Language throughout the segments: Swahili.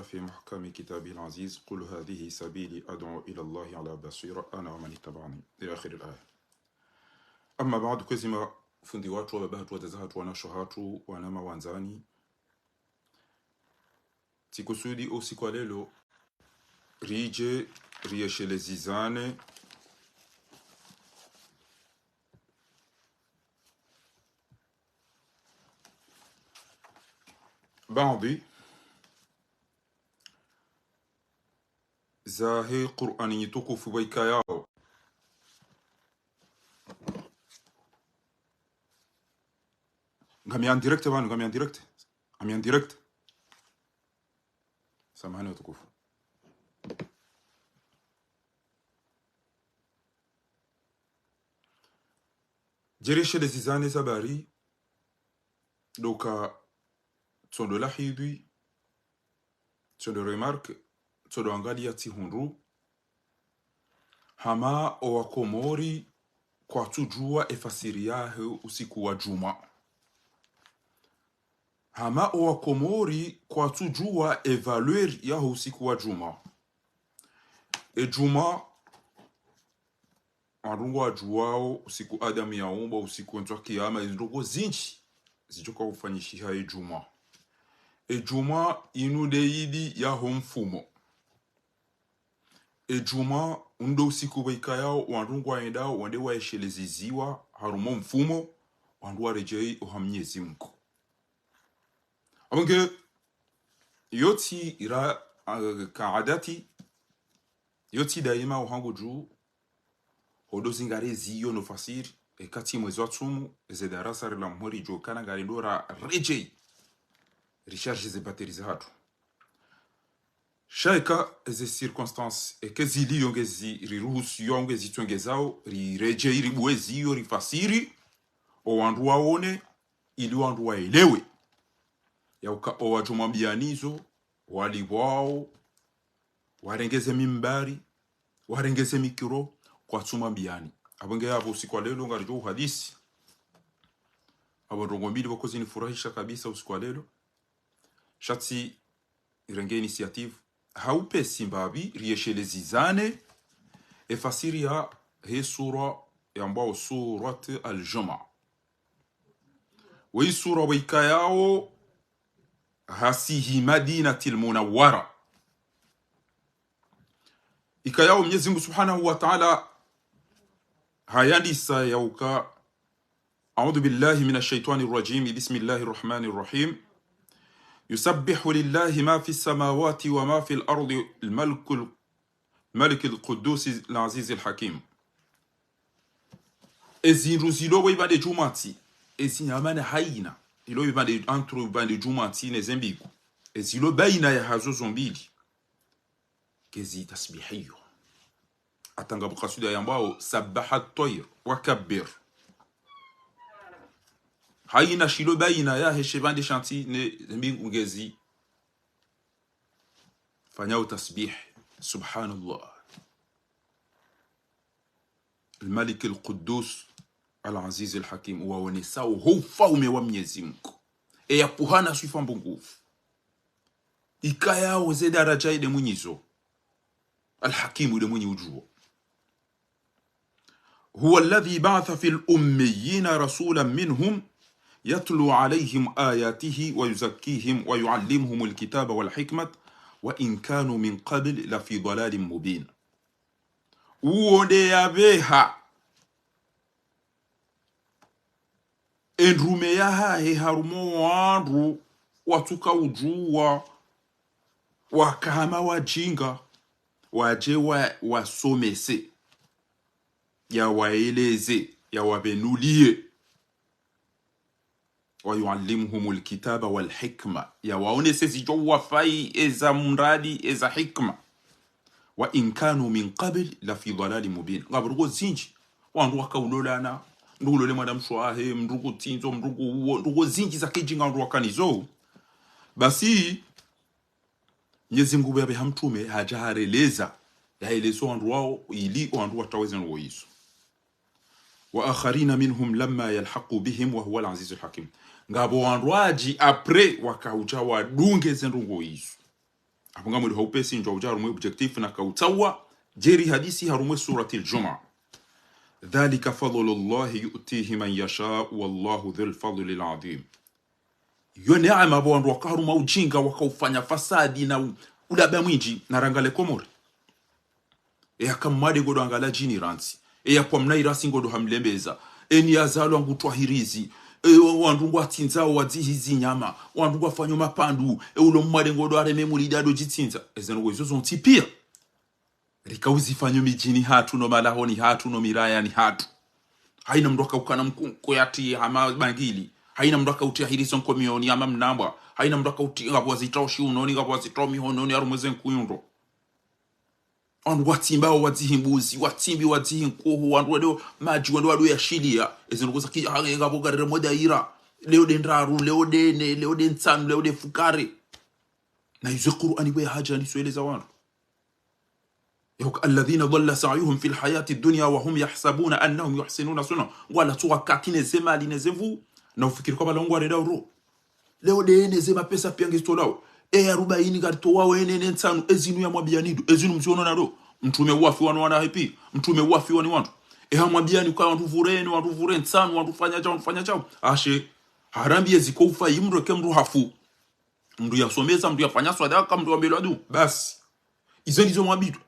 في محكم كتابه العزيز قل هذه سبيلي أدعو إلى الله على بصيرة أنا ومن اتبعني إلى آخر الآية. أما بعد كزima fundi watu wa baba tuwateza hatu wanasho hatu wanama wanzani tikusudi usiku wa lelo rije rieshelezizane baadhi za hii Qur'ani tukufu baika yao ngamian direct banu ngamian direct samahani tukufu jireshelezizane zabari doka tsondo la hidwi tsondo remarque tsondo angalia tihundu hama owakomori kwa tujua efasiri yahe usiku wa juma hama owakomori kwa tujua evaluer yahe usiku wa juma juma arungu wa juao usiku Adamu yaumba usiku wentwa kiyama izindogo zinchi zijoka ufanyishiha juma juma inudeidi yaho mfumo juma undo usiku baika yao warungu waendao wande waesheleziziwa harumo mfumo wandu warejei ohamnyezi mko abange yoti ira kaadati yoti daima uhangu juu hodo zingare ziyo no fasiri kati mwezi wa tsumu ze darasa la mhori jo kana gari ndora rejei recharge ze batteries za hatu shaika ze circonstances kezili yongezi riruhusu yongezi twengezao rejei ribuezi yo rifasiri o wandu waone ili wandu waelewe ya uka o wajumambianizo wali wao warengeze mimbari warengeze mikiro kwa tsumambiani abonge yabo usiku wa lelo ngarijo hadisi abo mbili bakozi nifurahisha kabisa usiku wa lelo shati irenge initiative haupe simbabi rieshelezizane efasiri ya he sura yambao surat al-Juma wa sura waikayao hasihi madinatil munawwara ikayao Mwenyezi Mungu Subhanahu wa Ta'ala hayandisa yauka a'udhu billahi minash shaitani rajim bismillahir rahmanir rahim يسبح لله ما في السماوات وما في الأرض الملك القدوس العزيز الحكيم ezin zilo wibande jumati ezin amana haina ilo wibande antro wibande jumati nezembiku ezilo baina ya hazo zombili kezi tasbihiyo atanga bukasuda yambao sabaha at-tayr wa kabbir haina shilo baina ya heshebande shanti ne mbingu ngezi fanyao tasbih subhanallah الملك القدوس العزيز الحكيم waonesao ufaume wa Mwenyezi Mungu yapuhana sifa nguvu ikayao ze daraja ile mwenyezo الحكيم ile mwenye ujua هو الذي بعث في الأميين رسولا منهم يتلو عليهم آياته ويزكيهم ويعلمهم الكتاب والحكمة وإن كانوا من قبل لفي ضلال مبين uodeyabeha enrumeyaha harumo wandu watuka ujua wakama wajinga waje wasomese ya waeleze ya wabenulie ويعلمهم الكتاب والحكمة يا waonese zijo wafai eza mradi eza hikma wa in kanu min qabl la fi dalal mubin ngabrugo zinji wandu wakaulolana ndulole madam shwahe mndugu tinzo mndugu uo ndugo zinji zakijinga wandu wakanizo basi Mwenyezi Mungu yabe hamtume hajahareleza yaelezo wandu wao ili wandu wataweze ngoizo wa akharina minhum lamma yalhaqu bihim wa huwa al-aziz al-hakim ngabo wandu waji apre wakauja wadunge zendungo izo apunga mwili haupesi njwa ujaru mwe objectif na kautawa jeri hadisi harumwe surati al-Jumu'ah. Dhalika fadlullahi yu'tihi man yasha wallahu dhul fadli al-'azim. Yo neema bondu wakaruma ujinga wakaufanya fasadi na ulaba mwinji na rangale komori. Akamade godo angala jini ransi. Kwa mna irasi ngodo hamlembeza. Eni azalo ngutwa hirizi. Wandungu atinzao wadzihizi nyama. Wandungu afanyo mapandu. Ulo mwade ngodo areme mulidado jitinza. Ezeno wezo zontipia. Rika uzifanyo mijini hatu no malahoni hatu no miraya ni hatu. Haina mdoka ukana mkunko yati hama bangili. Haina mdoka utia hirizo nkomioni hama mnambwa. Haina mdoka utia ngabu wazitao shiunoni ngabu wazitao mihononi arumweze nkuyundo. On watimba wadzihimbuzi watimbi wadzihinkuhu wandu maji wandu wadu ya shilia ezinokuza ki hanga bogarere modaira leo dendraru leo dene leo densanu leo de fukare na yuzi Qur'ani baya haja ni sueleza wandu alladhina dhalla sa'yuhum fil hayati dunya wa hum yahsabuna annahum yuhsinuna sunna wala tuwa katine zema linezevu na ufikiri kwa balongo wa redao leo dene zema pesa piangi stolao 40 garitowa wene nensanu ezinu ya mwabianidu ezinu msiono na do mtume wafi wana happy mtume wafi wani wantu hamwabiani kwa wantu vureni nsanu wantu fanya chao ashe harambi eziko ufa imro kemru hafu mndu yasomeza mndu yafanya swadaka mndu wabeladu basi izo ndizo mwabidu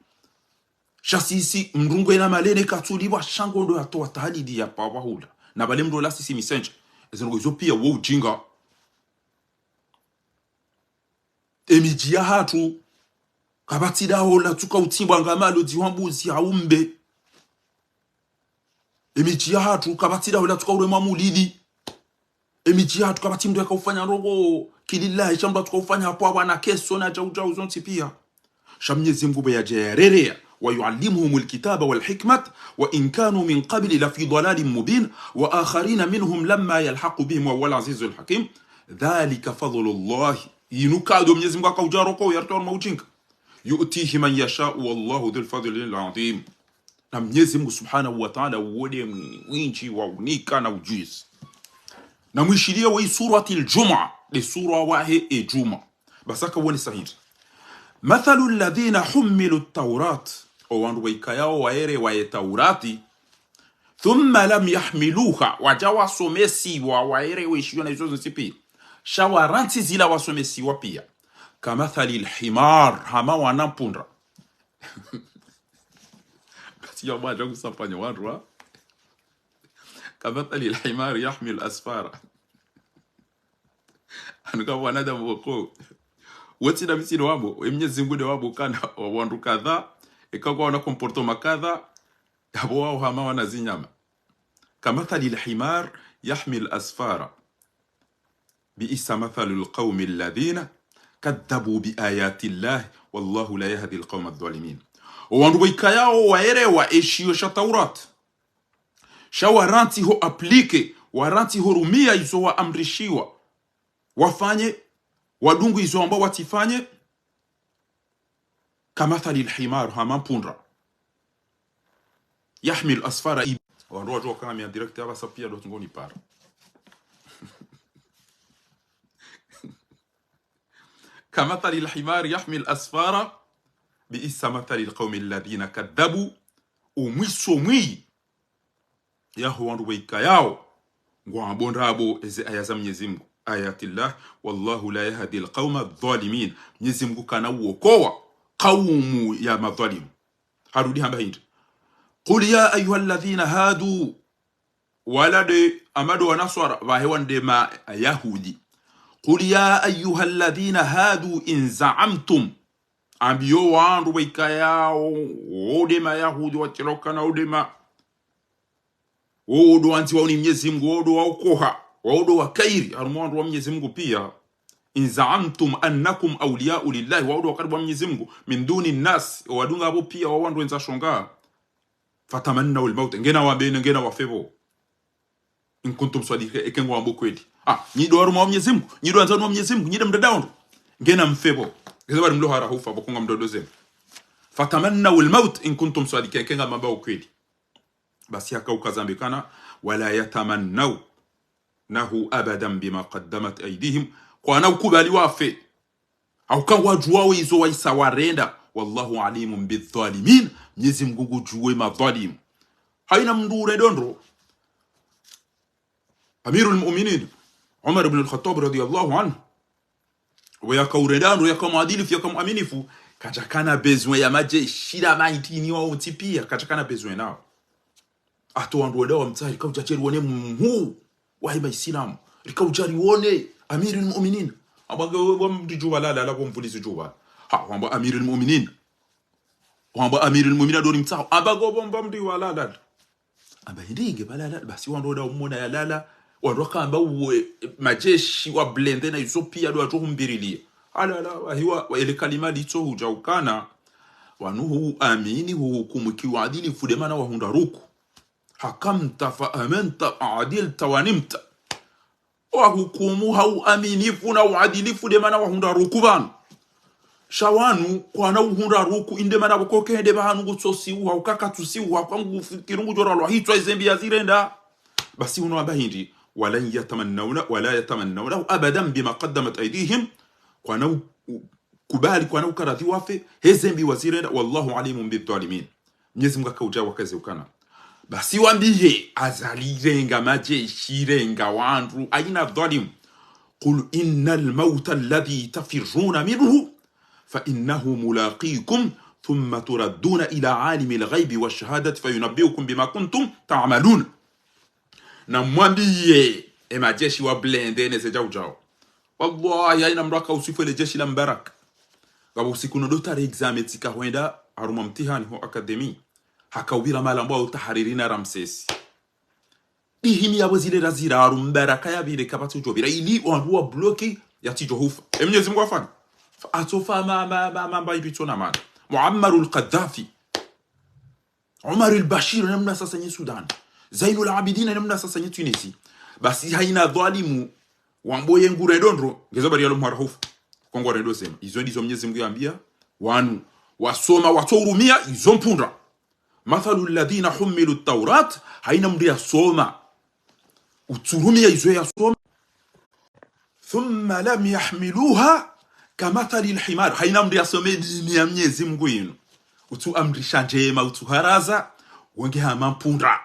shasisi mrungo ina malene katulibwa shango ndo yatoa tahalidi ya pawahula na bale mndu la sisi misenje ezinu izo pia wo ujinga emijia hatu kabatida hola tuka utimbwa ngamalo diwambuzi haumbe emijia hatu kabatida hola tuka urema mulidi emijia hatu kabatimdo yakufanya rogo kilillahi shamba tuka ufanya hapo abana keso na jauja uzonti pia shamnyezi mgube ya jarerea ويعلمهم الكتاب والحكمة وإن كانوا من قبل لفي ضلال مبين وآخرين منهم لما يلحق بهم وهو العزيز الحكيم ذلك فضل الله ينكادو mnyezi Mungu akaujaro yartoa maujinga yu'tihi man yasha wallahu dhul fadli al-'azim na mnyezi Mungu subhanahu wa ta'ala uode mwinji wa unika na ujuzi na mwishilia wa surati al-Jumu'ah de sura wahe ejuma basaka woni sahihi mathalu alladhina humilu at-tawrat o wandu waikayao waere wa taurati thumma lam yahmiluha wajawa somesi wa waere wishio na hizo zipi shawaranti zila wasomesi wapia kamathali alhimar hama wanampunda basi ya mwaja kusafanya watu kamathali alhimar yahmil asfara anuka wanada mwoko wote na misino wabo Mwenyezi Mungu wabo kana wandu kadha ikawa wana comportement kadha abo wao hama wanazinyama kamathali alhimar yahmil asfara بئس مثل القوم الذين كذبوا بآيات الله والله لا يهدي القوم الظالمين wandu waikayao waerewa eshio sha Taurat shawaranti ho aplike waranti horumia izo wa amrishiwa wafanye wadungu izo ambao watifanye kamathali alhimar hamampundra yahmil asfara wandu watu kama ya direct hapa sapia ndo tungoni para كمثل الحمار يحمل أسفارا بئس مثل القوم الذين كذبوا ومسومي يهو ويكا ياو وعبون رابو إذا آيات Mwenyezi Mungu آيات الله والله لا يهدي القوم الظالمين Mwenyezi Mungu kana uokoa قوم يا مظالم harudi hamba hindi قل يا أيها الذين هادوا ولد أمدو ونصر وهوان دما يهودي قل يا أيها الذين هادوا إن زعمتم أبيو وان رويكايا ودما يهود وتروكنا ودما ودو أنت واني Mwenyezi Mungu ودو وكوها ودو وكيري أرمان رو Mwenyezi Mungu pia إن زعمتم أنكم أولياء لله ودو وكرب Mwenyezi Mungu من دون الناس ودونغ أبو pia وان رو إنزاشونغا فتمنوا الموت ngena wabene ngena wafevo in kuntum sadiqin ekengo ambo kweli nyido aruma Mwenyezi Mungu nyido anzano Mwenyezi Mungu nyide mdadaondo ngena mfebo ngeza bari mlohara hufa bokunga mdodoze fatamanna almaut in kuntum sadiqin kenga mabao kweli basi akaukazambikana wala yatamannaw nahu abadan bima qaddamat aydihim kwa na ukubali wafe au kawa juawe izo waisa warenda. Wallahu alimun bidhalimin, Mwenyezi Mungu juwe madhalim. Haina mndure dondro Amirul Mu'minin Umar ibn al-Khattab radiyallahu anhu wa kauredano yakamadilifu yakamaminifu kachakana besoin ya majeshi la maitini wa utipia kachakana besoin nao atoandwenda wa mtari kaujacheri wone mhu wa Islam rikaujari wone Amirul Mu'minin abaga wa mdijo walala la bomvulizo juba ha wamba Amirul Mu'minin adori mtao abago bomba mdi walala aba ndige balala basi wandwenda umona ya lala wandoka amba uwe majeshi wa blende na Ethiopia do atuhumbirilia ala hiwa ile kalima lito hujaukana wanuhu amini hukumu kiwadili fudemana wa hundaruku hakamta fa amanta adilta wa nimta wa hukumu hau aminifu na uadilifu demana wa hundaruku banu shawanu kwa na hundaruku indemana bokokende bahanu gutsosi wa ukakatusi wa kwangu kirungu jora lo hitwa izembi yazirenda basi uno abahindi ولن يتمنون ولا يتمنونه ابدا بما قدمت ايديهم كانوا كبالي كانوا كراثي وافي هزمبي وزيرنا والله عليم بالظالمين Mwenyezi Mungu akauja wakaze ukana basi wambie azalirenga majeshi renga wandu aina dhalim qul innal mauta alladhi tafirruna minhu fa innahu mulaqikum thumma turadduna ila alimil ghaibi wash-shahadati fayunabbiukum bima kuntum ta'malun na mwambie majeshi wa blende neze jao wallahi aina mraka usifu ile jeshi la Mbarak gabo usiku no dotare examen tika huenda aruma mtihani ho academy hakawira mala mbao taharirina Ramses ihimi yabo zile razira Mbaraka ya bile kapatu jobira ili wanduwa bloki ya tijohufa Mwenyezi Mungu afanye atofa mamba ibitona mana Muammar al-Qaddafi Umar al-Bashir namna sasa ni Sudan Zainul Abidin namna sasa ni Tunisia basi haina dhalimu wamboye ngure dondro ngezabari yalo mharahufu kongo redo sema izo ndizo Mwenyezi Mungu yambia wanu wasoma watorumia izo mpunda mathalu alladhina humilu at-taurat haina mdia soma uturumia izo ya soma thumma lam yahmiluha kamathali al-himar haina mdia some dini ya Mwenyezi Mungu yinu utu amrisha njema utuharaza wenge hama mpunda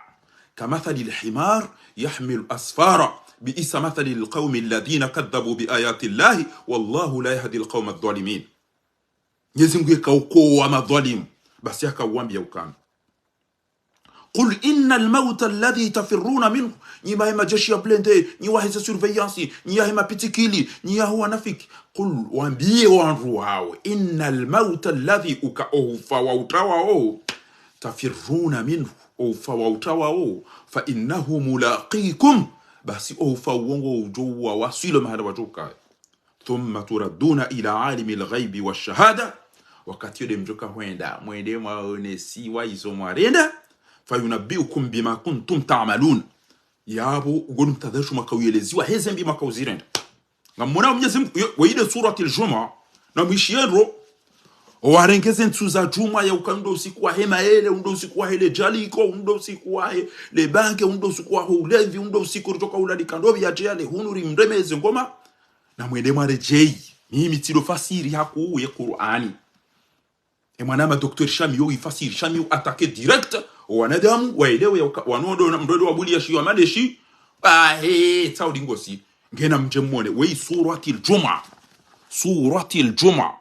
كمثل الحمار يحمل أسفارا بئس مثل القوم الذين كذبوا بآيات الله والله لا يهدي القوم الظالمين يزنغي كوكو وما ظالم بس يكوام بيوكان قل إن الموت الذي تفرون منه نيما هما جيش يبلنده نيما هما سورفيانسي نيما هما بيتكيلي نيما هو نفك قل وانبيه وانروهاو إن الموت الذي أكأوفا ووتاواو تفرون منه اوفا ووتاواو فإنه ملاقيكم بس اوفا وجوا واسيل ما هذا وجوكا ثم تردون إلى عالم الغيب والشهادة وكاتيو دي مجوكا هويندا موينده ماونسي وايزو ماريندا فينبئكم بما كنتم تعملون يابو غنم تدرشو مكاويلزي وهزم بما كاوزيرند ngamona Mwenyezi Mungu waide surati al-Jumu'ah na mwishiero warengeze ntuza juma ya ukando usiku wa hema ele undo usiku wa hele jaliko undo usiku wa le banke undo usiku wa ulevi undo usiku kutoka ulali kandobi ya jale hunuri mremeze ngoma na mwende mware jei mimi tiro fasiri haku ya Qur'ani mwanama Dr. Shamiyo ifasiri Shamiyo atake direct wanadamu waelewe wanodo mdodo wabuli ya shiwa madeshi taudi ngosi ngena mjemone wei surati al-Jumu'ah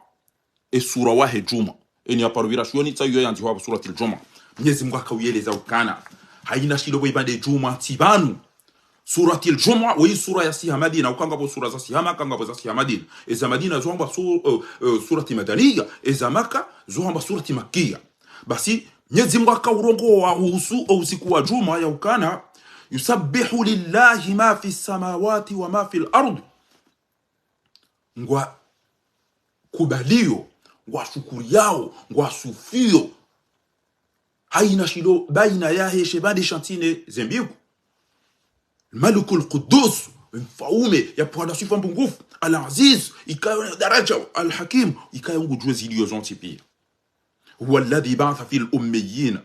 sura wahe juma eni aparuvira shoni tsayo yanzi wa surati al-Jumu'ah Mwenyezi Mungu akaweleza ukana haina shilo boibande juma tibanu surati al-Jumu'ah wa sura ya siha Madina ukanga bo sura za siha Maka ngabo za siha Madina eza Madina zoamba surati madaniya eza Maka zoamba surati makkiya basi Mwenyezi Mungu akaurongo wa usiku wa juma ya ukana yusabbihu lillahi ma fi samawati wa ma fi al-ard ngwa kubalio ngwa shukuri yao ngwa sufio haina shilo baina yahe shebade shantine zembiku Malikul Quddus mfaume ya pwada sifa mbungufu al-Aziz ikayo daraja al-Hakim ikayo ngujwe zilio zonti pia huwa alladhi ba'atha fil ummiyin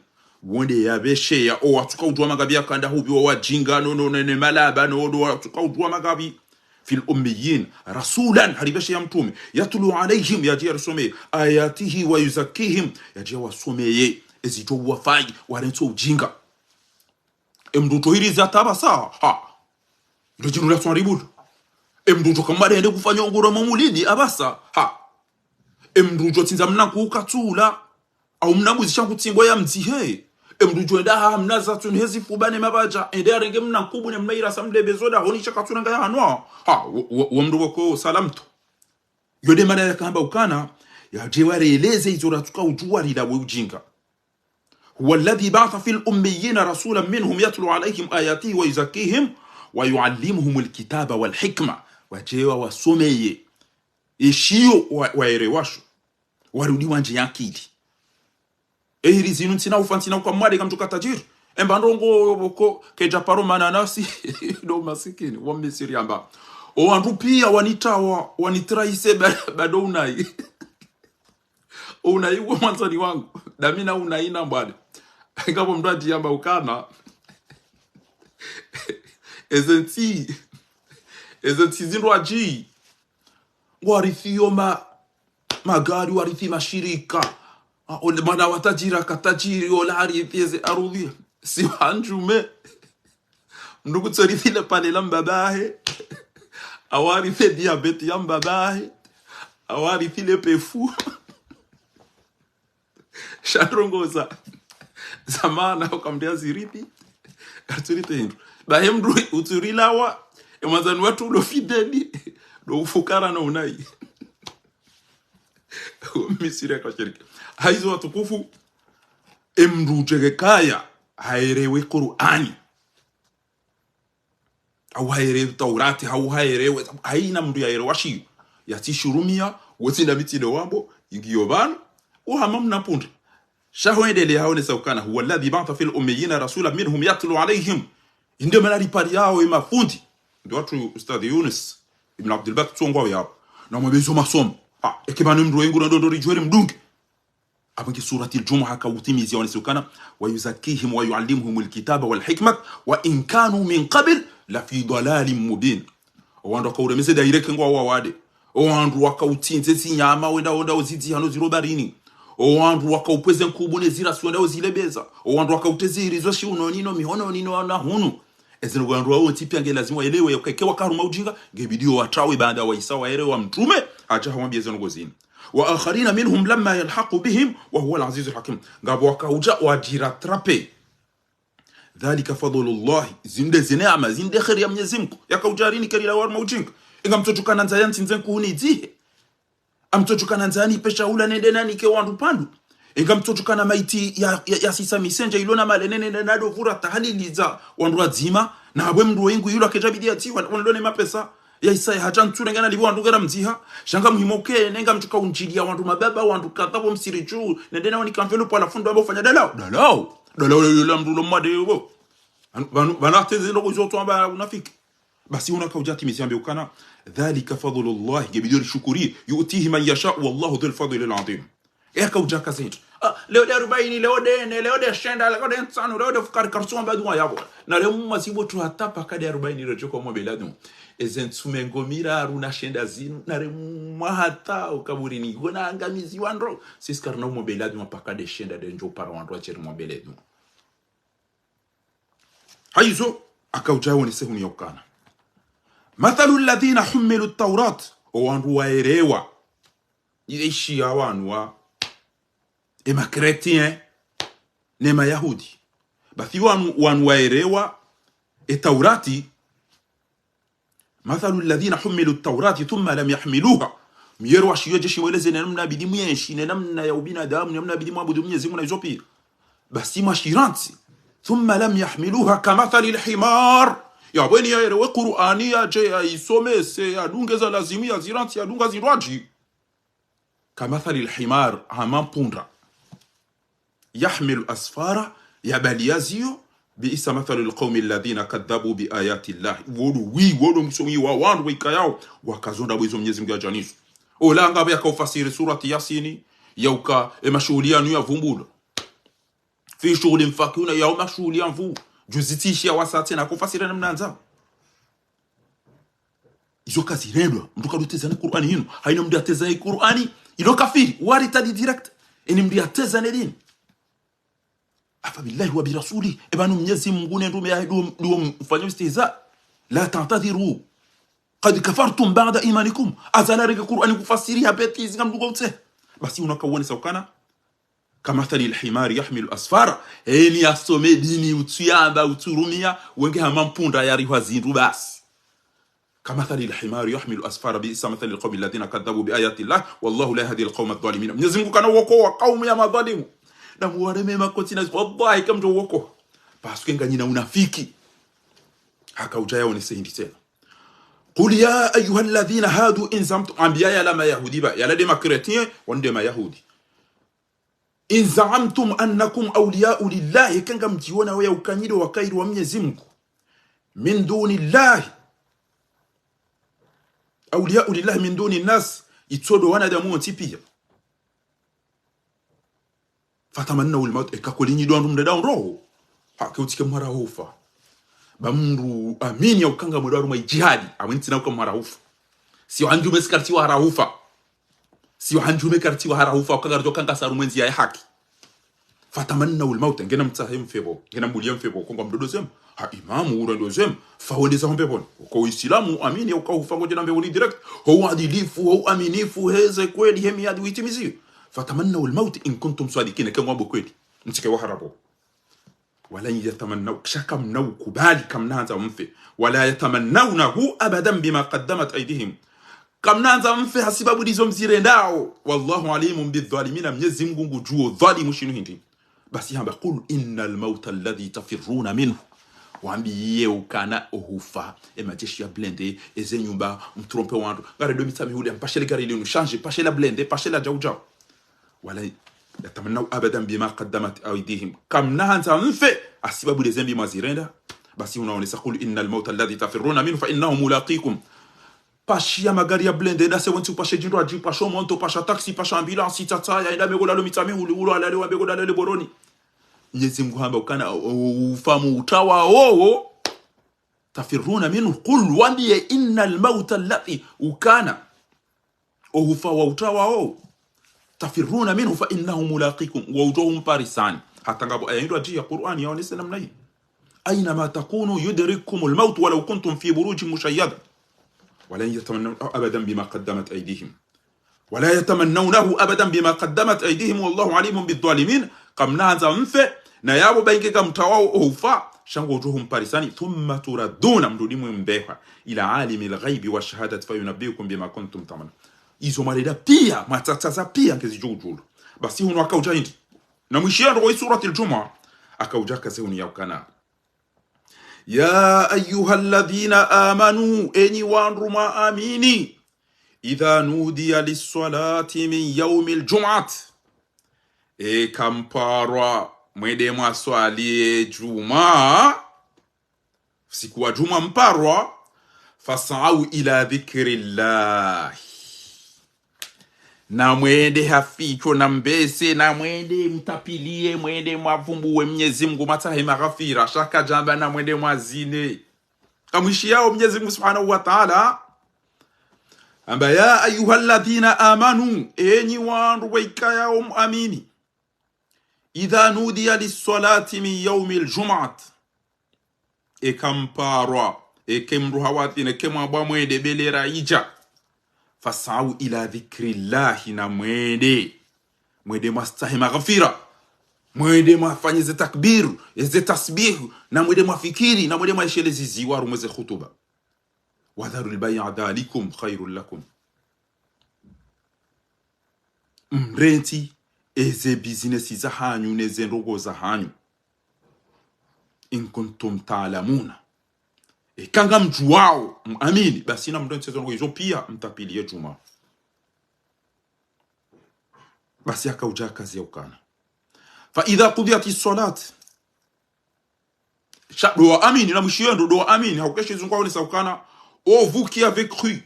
wonde yabeshe ya atuka udwa magabi akanda hubi wa wajinga no ne malaba no do atuka udwa magabi fil ummiyin rasulan haribesha ya mtume yatlu alaihim yajia rusome ayatihi wa yuzakkihim yajia wasomeye ezito wafai warenso ujinga emduto hiri za tabasa ha ndojiru la twaribu emduto kamare ende kufanya ngoro mamulidi abasa ha emduto tinza mnanku ukatula au mnabuzisha kutsimbo ya mzihe emduto enda ha mnaza tunhezi fubane mabaja ende arenge mnankubu ne mnaira samdebe zoda honisha katuna ngaya hanwa ha wa mdugo ko salamtu yode mara ya kamba ukana ya jewareleze izora tuka ujuwari la ujinga huwa alladhi ba'atha fil ummiyin rasulan minhum yatlu alayhim ayatihi wa yuzakkihim wa yuallimuhum alkitaba wal hikma wajewa wasomeye ishio waerewasho warudi wanje yakidi ehiri zinu ntina ufantina kwa mwade kamtuka tajiri embandongo boko keja paro mananasi do masikini wa misiri amba o wandu pia wanitawa wanitraise bado unai unai wa mwanzani wangu damina unaina mbade ngapo mdadi amba ukana ezenti zinroaji warithio magari warithi mashirika ole mana watajira katajiri ole harithi arudhi si hanjume ndugu tsorithi pale lambabahe awarithi diabete yambabahe awarithi le pefu shandrongoza zamana ukamdia zirithi aturite hindu bahemdu uturilawa emazani watu ulo fideli do ufukara na unai misiri kwa shirika haizo watukufu emdu jegekaya hairewe Qur'ani au hairewe Taurati au hairewe haina mdu yaerewashi yatishurumia wote na mitino wambo ingiyobana uhama mnapunde shahoendele haone saukana huwa alladhi ba'atha fil ummiyina rasulan minhum yatlu alayhim ndio manali pali yao mafundi ndio watu Ustadh Yunus ibn Abdul Baqi tsongwa yao na mwebezo masomo ekebanu mdu wengu ndo rijwere mdungi abangi surati al-jumu'ah ka utimizi wanisukana wa yuzakkihim wa yuallimuhum al-kitaba wal hikmah wa in kanu min qabl la fi dalalin mubin wando ka uremese direct ngwa wawade wandu wakautinze sinyama wenda uziti hano zirobarini wandu wakaupeze nkubune zira swenda uzilebeza wandu wakauteziri zo shiuno nino mihono nino na hunu ezino wandu wao tipia nge lazima elewe yakekewa karuma ujinga ngebidio watrawe baada wa Isa waelewa mtume acha hawambie zino gozini wa akharina minhum lamma yalhaqu bihim wa huwa al-aziz al-hakim ngabo wakauja wajira trape dhalika fadlullah zinde zinema zinde khair ya Mwenyezi Mungu yakaujarini kelila wa ujinga inga mtotukana nzayanti nzenku unidzihe amtotukana nzani pesha ula nende nani ke wandu pandu inga mtotukana maiti ya sisa misenja ilona malenene nado vura tahaliliza wandu wazima na abwe mdu wengu yula kejabidi ati wanlone mapesa ya Isa hacha ntsure ngana libo wandu gara mziha shanga muhimoke nenga mtuka unjilia wandu mababa wandu katabo msirichu nende nani kamfelo pala fundo abo fanya dalao yula mdu lo made yubo banateze ndo kuzoto amba unafiki basi unakaujati misiambe ukana dhalika fadlullah gebidori shukuri yutihi man yasha wallahu dhul fadli al-azim ekaujaka zetu leo de 40 leo de leo de shenda leo de nsano leo de fukari karso mbadwa yabo na leo masibo tu hatapa kade 40 rojo kwa mobeladu ezentume ngomira aruna shenda zinu na remwa hata ukaburini gona angamizi wandro siskarna mobeladu mpaka de shenda de njo para wandro acheri mobeladu haizo akaujawo ni sehuni yokana mathalu alladhina humilu at-taurat wandu waerewa ishi awanwa ema chrétien nema yahudi bathi wanu waerewa taurati mathalu alladhina humilu at-taurat thumma lam yahmiluha miyerwa shiyo jeshi weleze namna bidimu yenshi namna ya ubinadamu namna bidimu abudu Mwenyezi Mungu na izopi basi mashiranti thumma lam yahmiluha kamathali al-himar ya bweni ya erewe Qur'ani ya je ya isomese ya dungeza lazimi ya ziranti ya dunga zirwaji kamathali al-himar hamampunda yahmilu asfara ya baliyazio biisa mathalu al-qawmi alladhina kadhabu bi ayati Allah wodo msomi wa wandu wikayao wakazonda bwezo Mwenyezi Mungu ajanisu olanga bya kaufasiri surati yasini yauka emashuhuliano ya vumbulo fi shughuli mfakuna ya mashuhuliano vu juzitishia wasati na kufasira namna nzao izo kazi rendwa mtuka dutezana Qur'ani hino haina mdu ateza Qur'ani ilo kafiri wari tadi direct eni mdu ateza nedini afa billahi wa bi rasuli ebanu Mwenyezi Mungu ne ndume ya duo mfanya istihza la ta'tadhiru qad kafartum ba'da imanikum azala rega Qur'ani kufasiria beti zinga mdugo utse basi unakawone saukana kama thali alhimari yahmilu asfara eni asome dini utuyamba uturumia wenge hamampunda yari hazindu basi kama thali alhimari yahmilu asfara bi isa mathali alqawmi alladhina kadhabu bi ayati Allah wallahu la yahdi alqawma adh-dhalimin Mwenyezi Mungu kana wokoa kaumu ya madhalimu na muwareme makotina wallahi kama ndo woko parce que nganyina unafiki haka ujaya unisehindi tena qul ya ayuha alladhina hadu in zamtum anbiya ya lama yahudi ba ya ladema chrétien wande ma yahudi in zamtum annakum awliya'u lillahi kanga mjiona wewe ukanyido wa kairu wa Mwenyezi Mungu min duni llahi awliya'u lillahi min duni nas itodo wanadamu otipia fatamanna ulmaut ekakolinyi ndo ndumda roho hakutike mara hofa bamru amini ukanga mudwaru mai jihadi awintina uka mara hofa sio hanjume skarti wa harahufa sio hanjume karti wa harahufa ukanga rutokanga saru mwenzi ya haki fatamanna ulmaut ngena mtsahem febo ngena mbulia mfebo kongo mdodo zem ha imamu urando zem fawendeza hombe bon ko islamu amini ukahufa ngoje nambe uli direct ho adilifu ho aminifu heze kweli hemi hadi uitimizi fatamanna ulmaut in kuntum sadiqin kama wabo kweli mtike wa harabo wala yatamannaw shaka mnaw kubali kamnaanza mfe wala yatamannawnahu abadan bima qaddamat aydihim kamnaanza mfe hasibabu dizo mzirendao wallahu alimun bidhalimina Mwenyezi Mungu juo dhalimu shinu hindi basi hamba qul innal mauta alladhi tafirruna minhu waambiye ukana ohufa emajeshi ya blende ezenyumba mtrompe wandu gare do mitami hule mpashele gare ile change pashela blende pashela jawjaw wala yatamannaw abadan bima qaddamat aydihim kamnaanza mfe asibabu dezembi mazirenda basi unaonesa qul innal mauta alladhi tafirruna minhu fa innahu mulaqikum pashia magari ya blende da se wontu pashe jindo aji pasho monto pasha taxi pasha ambulance tata ya ida megola lo mitami ulo alale wa begola le boroni Mwenyezi Mungu hamba ukana ufamu utawa oo tafirruna minhu qul wandi innal mauta alladhi ukana ufa wa utawa oo tafirruna minhu fa innahu mulaqikum wa ujuhum parisan hata ngabo ayendo aji ya Qur'an yaonesa namna hii aina ma takunu yudrikum almaut walau kuntum fi burujin mushayyada ولن يتمنوا أبدا بما قدمت أيديهم ولا يتمنونه أبدا بما قدمت أيديهم والله عليم بالظالمين قمنا زمفه نيابو بينك كم تواو أوفا شنغو جوهم بارساني ثم تردون مدوديم مبيحة إلى عالم الغيب والشهادة فينبئكم بما كنتم تعملون إذا مريدا بيا ما تتسا بيا كذي جوجول بس هو نوكاوجا هندي نمشيان روي سورة الجمعة أكاوجا كسيوني يوكانا يا أيها الذين آمنوا أني وانرما آميني إذا نودي للصلاة من يوم الجمعة كمباروا mwede mwaswali juma siku wa juma mparwa fasau ila dhikrillah na mwende haficho na mbese na mwende mtapilie mwende mwavumbuwe Mwenyezi Mungu matahe maghfira shaka jamba na mwende mwazine kamwishi yao Mwenyezi Mungu Subhanahu wa Ta'ala amba ya ayyuhalladhina amanu enyi wandu waikaya amini idha nudiya lis-salati min yawmil jum'at ekamparwa ekemru hawatine kemwa mwende belera ija fasau ila dhikrillahi na mwende mwastahi maghfira mwende mwafanye takbir ze tasbih na mwende mwafikiri na mwende mwashelezi ziwaru mweze khutuba wadharul bay'a dhalikum khairul lakum mrenti eze business za hanyu neze ndogo za hanyu in kuntum ta'lamuna kanga mtu wao amini basi na mndonse zongo hizo pia mtapilie juma basi akauja kazi ya ukana fa idha qudiyatis salat shado amini na mshiendo do amini haukeshi zungwa wale saukana oh vous qui avez cru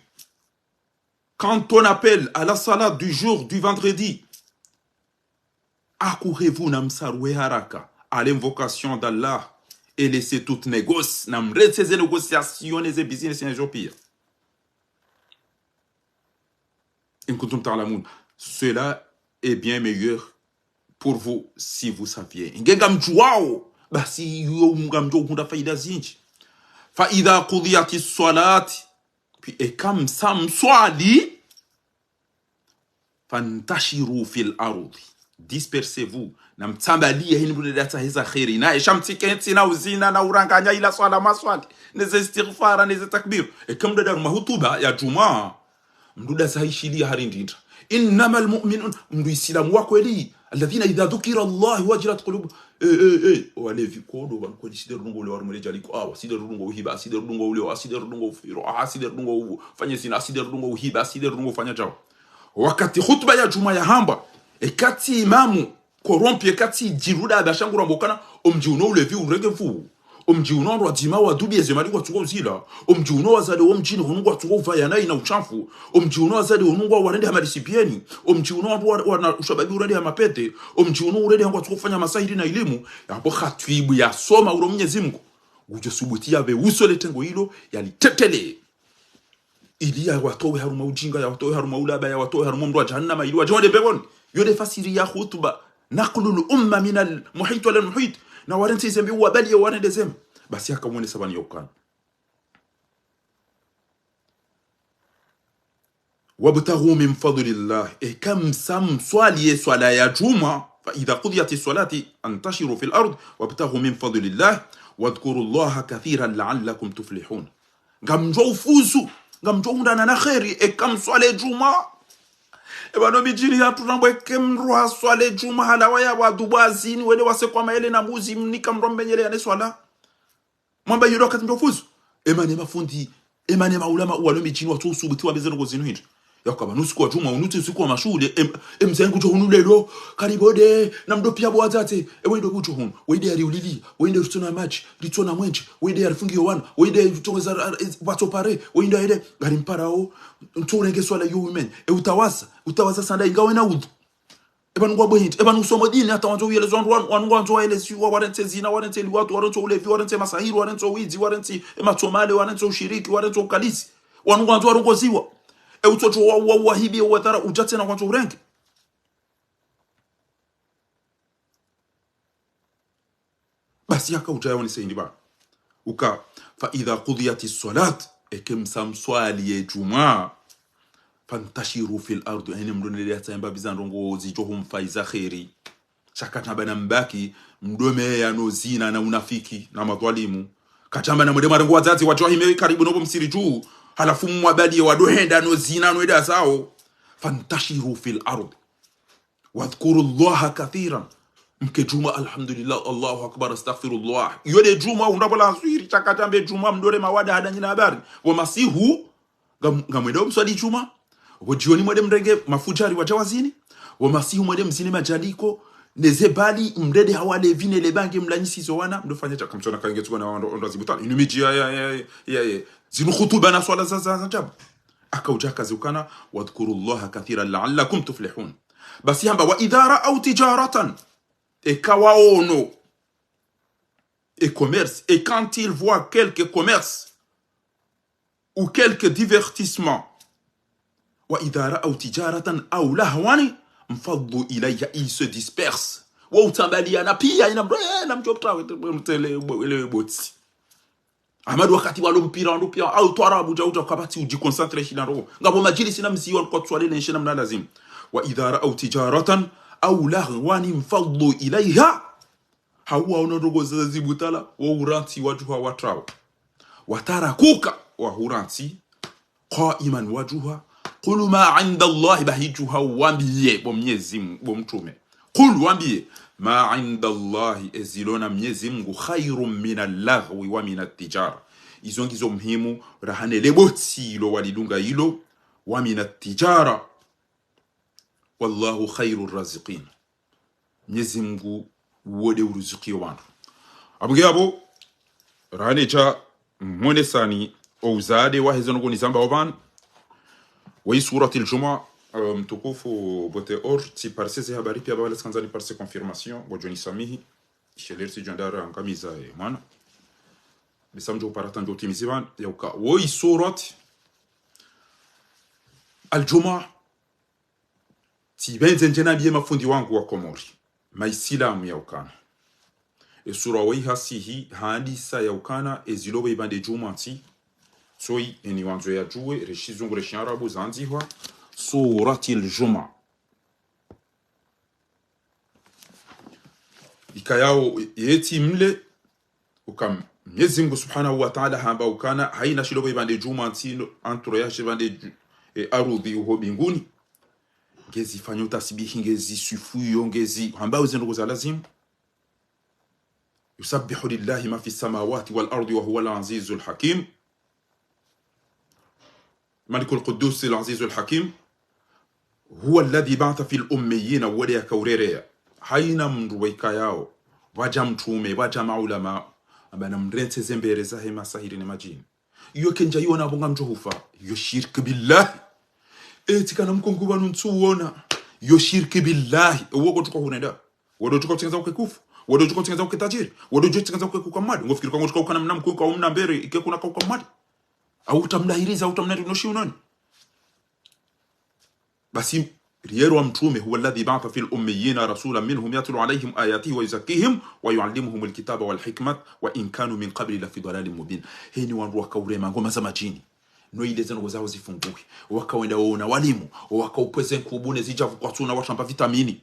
quand on appelle à la salade du jour du vendredi accourez-vous na msaruwe haraka à l'invocation d'Allah et laisser toute négoce na mrete ze négociations les business en jopia In kuntum ta'lamun. Cela est bien meilleur pour vous si vous saviez. Ngenga mjuao basi yo ngamjo kunda faida zinji. Fa idha qudiyati salati, puis ekam sam swali, fantashiru fil ardi, dispersez-vous na mtambalie hini bude data hiza khairi na shamtikenti na uzina na uranganya ila swala maswali neze istighfara neze takbir ekam da mahutuba ya jumaa mduda sahishilia harindinda innamal mu'minun mdu islamu wako eli alladhina idha dhukira Allah wajilat qulub wale vikodo banko diside rungo ule warumele jaliko aside rungo uhiba aside rungo ule aside rungo ufiro aside rungo fanye sina aside rungo uhiba aside rungo fanya jao wakati khutba ya juma ya hamba ekati imamu korompi ekati jiruda abashangura mbokana omjiuno ule vi uregevu omjiuno ndo adima wa dubi ezemali kwa tuko zila omjiuno wazade omjini hunungwa tuko vayana ina uchafu omjiuno wazade hunungwa warende hamarisipieni omjiuno ndo wana ushababi urende hamapete omjiuno urende hangwa tuko fanya masahiri na elimu yapo khatwibu ya soma uro Mwenyezi Mungu ujo subutia be usole tengo hilo yalitetele ili ya watowe haruma ujinga ya watowe haruma ulaba ya watowe haruma mdu wa jahannama ili wajawade mbegoni yode fasiri ya khutba naqlul umma min al muhit wal muhit na warenti zembi wabali ya warende zem basi akamwone sabani yokana wabtaghu min fadlillah kam sam swali swala ya juma fa idha qudiyati salati antashiru fil ard wabtaghu min fadlillah wadhkuru allaha kathiran la'allakum tuflihun ngamjo ufuzu ngamjo undana na khairi kam swala juma ebano bijiri ya turambo kemrwa swala juma halawa ya wadubazini wele wase kwa maele na muzi mnika mrombe nyele ya swala mwamba yiro kati mjofuzu emane mafundi emane maulama uwalo mijini watu usubuti wa bezero gozinu hindu yakaba nusiku wa juma unuti usiku wa mashule emzengu johunu lelo karibode na mdopia bwazate wende kujohunu wende ya riulili wende rutuna machi ritona mwenji wende ya rifungi yowana wende vitongeza watopare wende ya hede garimparao nturenge swala yu women utawaza sanda ingawe na udhu ebanu kwa bwehint ebanu usomo dini hata wanzo uyelezo wanungu wanzo waelezi wa warente zina warente liwatu warente ulevi warente masahiru warente uwizi warente matomale warente ushiriki warente ukalisi wanungu wanzo warungoziwa utoto wa wahibi wa tara ujate na kwanza urengi basi yaka ujaya wani sayindi ba uka fa idha qudiyati salat ekem samswali ya juma fantashiru fil ardu yani mdonele ya tayamba bizanrongo zijohum faiza khairi shakata bana mbaki mdome ya no zina na unafiki na madhalimu katamba na mdema rengo wazazi wajohime karibu nobo msiri juu halafu mwabali wadohenda no zina no ida sao fantashiru fil ard wadhkuru allaha kathiran mke juma alhamdulillah allahu akbar astaghfirullah yode juma undabola nswiri chakatambe juma mdore mawada hadanyina habari wa masihu ngamwenda mswali juma wojioni mwede mrenge mafujari wajawazini wa masihu mwede mzini majaliko nezebali mrede hawale vine lebange mlanyisi zowana mdofanya chakamchona kangetuwa na ndo zibutani inumiji ya zinu khutuba na swala za jabu akauja kazukana wadhkurullaha kathiran la'allakum tuflihun basi hamba wa idara au tijaratan kawaono commerce et quand il voit quelque commerce ou quelque divertissement wa idara au tijaratan au lahwani mfaddu ilayya il se disperse wa utambalia na pia ina mjopta mtele botsi amadu wakati walo mpira ndo pia au twarabu jauja kabati ujiconcentre shina ro ngabo majilisi na msiyo kwa twale na shina mna lazim wa idara au tijaratan au lahwani mfaddu ilayha hawa unodogo zibutala wa uranti wajuha watrao watarakuka wa huranti qaiman wajuha qul ma 'inda Allah bahijuha wambiye bomnyezi bomtume qul wambiye ma 'inda Allah ezilona Mwenyezi Mungu khairum min al-laghwi wa min at-tijara izongizo muhimu rahane leboti lo walilunga hilo wa min at-tijara wallahu khairur raziqin Mwenyezi Mungu wode uruzuki wantu abugabo rahane cha mwonesani ouzade wa hezono ni zamba oban wa surati al-jumu'ah mtukufu bote ti parsese habari pia bawala skanzani parse confirmation bojoni samihi shelersi jandara angamiza mwana bisamjo paratan do timiziban yauka wa surati al-jumu'ah tibenze njena biye mafundi wangu wa Komori maisilamu ya ukana sura weiha sihi hadisa ya ukana ezilowe ibande jumanti soi eni wanzo ya juwe reshizungu reshiarabu zanzihwa surati al-juma ikayao yeti mle ukam Mwenyezi Mungu Subhanahu wa Ta'ala hamba ukana haina shilowe ibande jumanti antro ya shibande arudhi uho binguni ngezi fanyo tasbihi ngezi sufuyo ngezi hamba uzendo za lazim yusabbihu lillahi ma fi samawati wal ardi wa huwa al-azizul hakim ملك القدوس العزيز الحكيم هو الذي بعث في الأميين وليا كوريريا حين مرويكا ياو وجم تومي وجم علماء أبنا مرنت زمبيرزا هما سهيرين ماجين يوكنجا يونا بونغام جهوفا يشرك بالله تكنا مكونكو بانو نتوونا يشرك بالله ووغو تكو هندا ودو تكو تنزاو كيكوف ودو تكو تنزاو كتاجير ودو تكو تنزاو كيكوكاماد ngofikiri kwa ngoshika ukana mna mkuko au mna mbere ikekuna kwa ukamadi au utamdahiriza au utamnatunoshi unani basi riyero wa mtume huwa alladhi ba'atha fil ummiyina rasulan minhum yatlu alayhim ayatihi wa yuzakkihim wa yuallimuhum alkitaba wal hikmata wa in kanu min qabli la fi dalalin mubin heni wandu wakaurema ngoma za majini no ile zeno zao zifunguke wakaenda waona walimu wakaupweze kubune zijavu kwa tuna washamba vitamini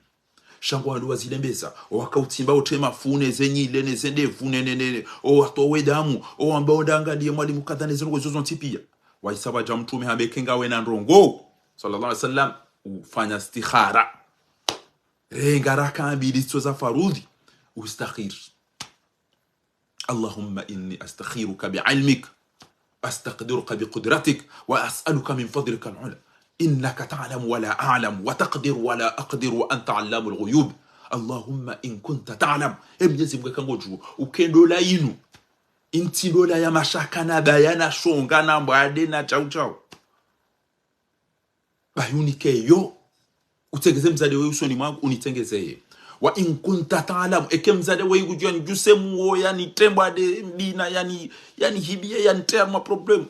shango wandu wazilembeza wakautimba utema fune zenyi lene zende fune nene atowe damu ambao ndangalie mwalimu kadhane zeno zozo ntipia waisaba ja mtume habekenga wena ndongo sallallahu alaihi wasallam ufanya istikhara renga raka mbili za farudhi ustakhir Allahumma inni astakhiruka bi'ilmik astaqdiruka biqudratik wa as'aluka min fadlika al-'ula إنك تعلم ولا أعلم وتقدر ولا أقدر وأنت علام الغيوب اللهم إن كنت تعلم Mwenyezi Mungu kangoju ukendo la inu intilo la ya mashaka na bayana shonga na mbade na chau chau bayunike yo utengeze mzade wewe usoni mwangu unitengezeye wa in kunta ta'lam ekemzade wewe kujua njuse muo yani temba de bina yani hibie yani tema problem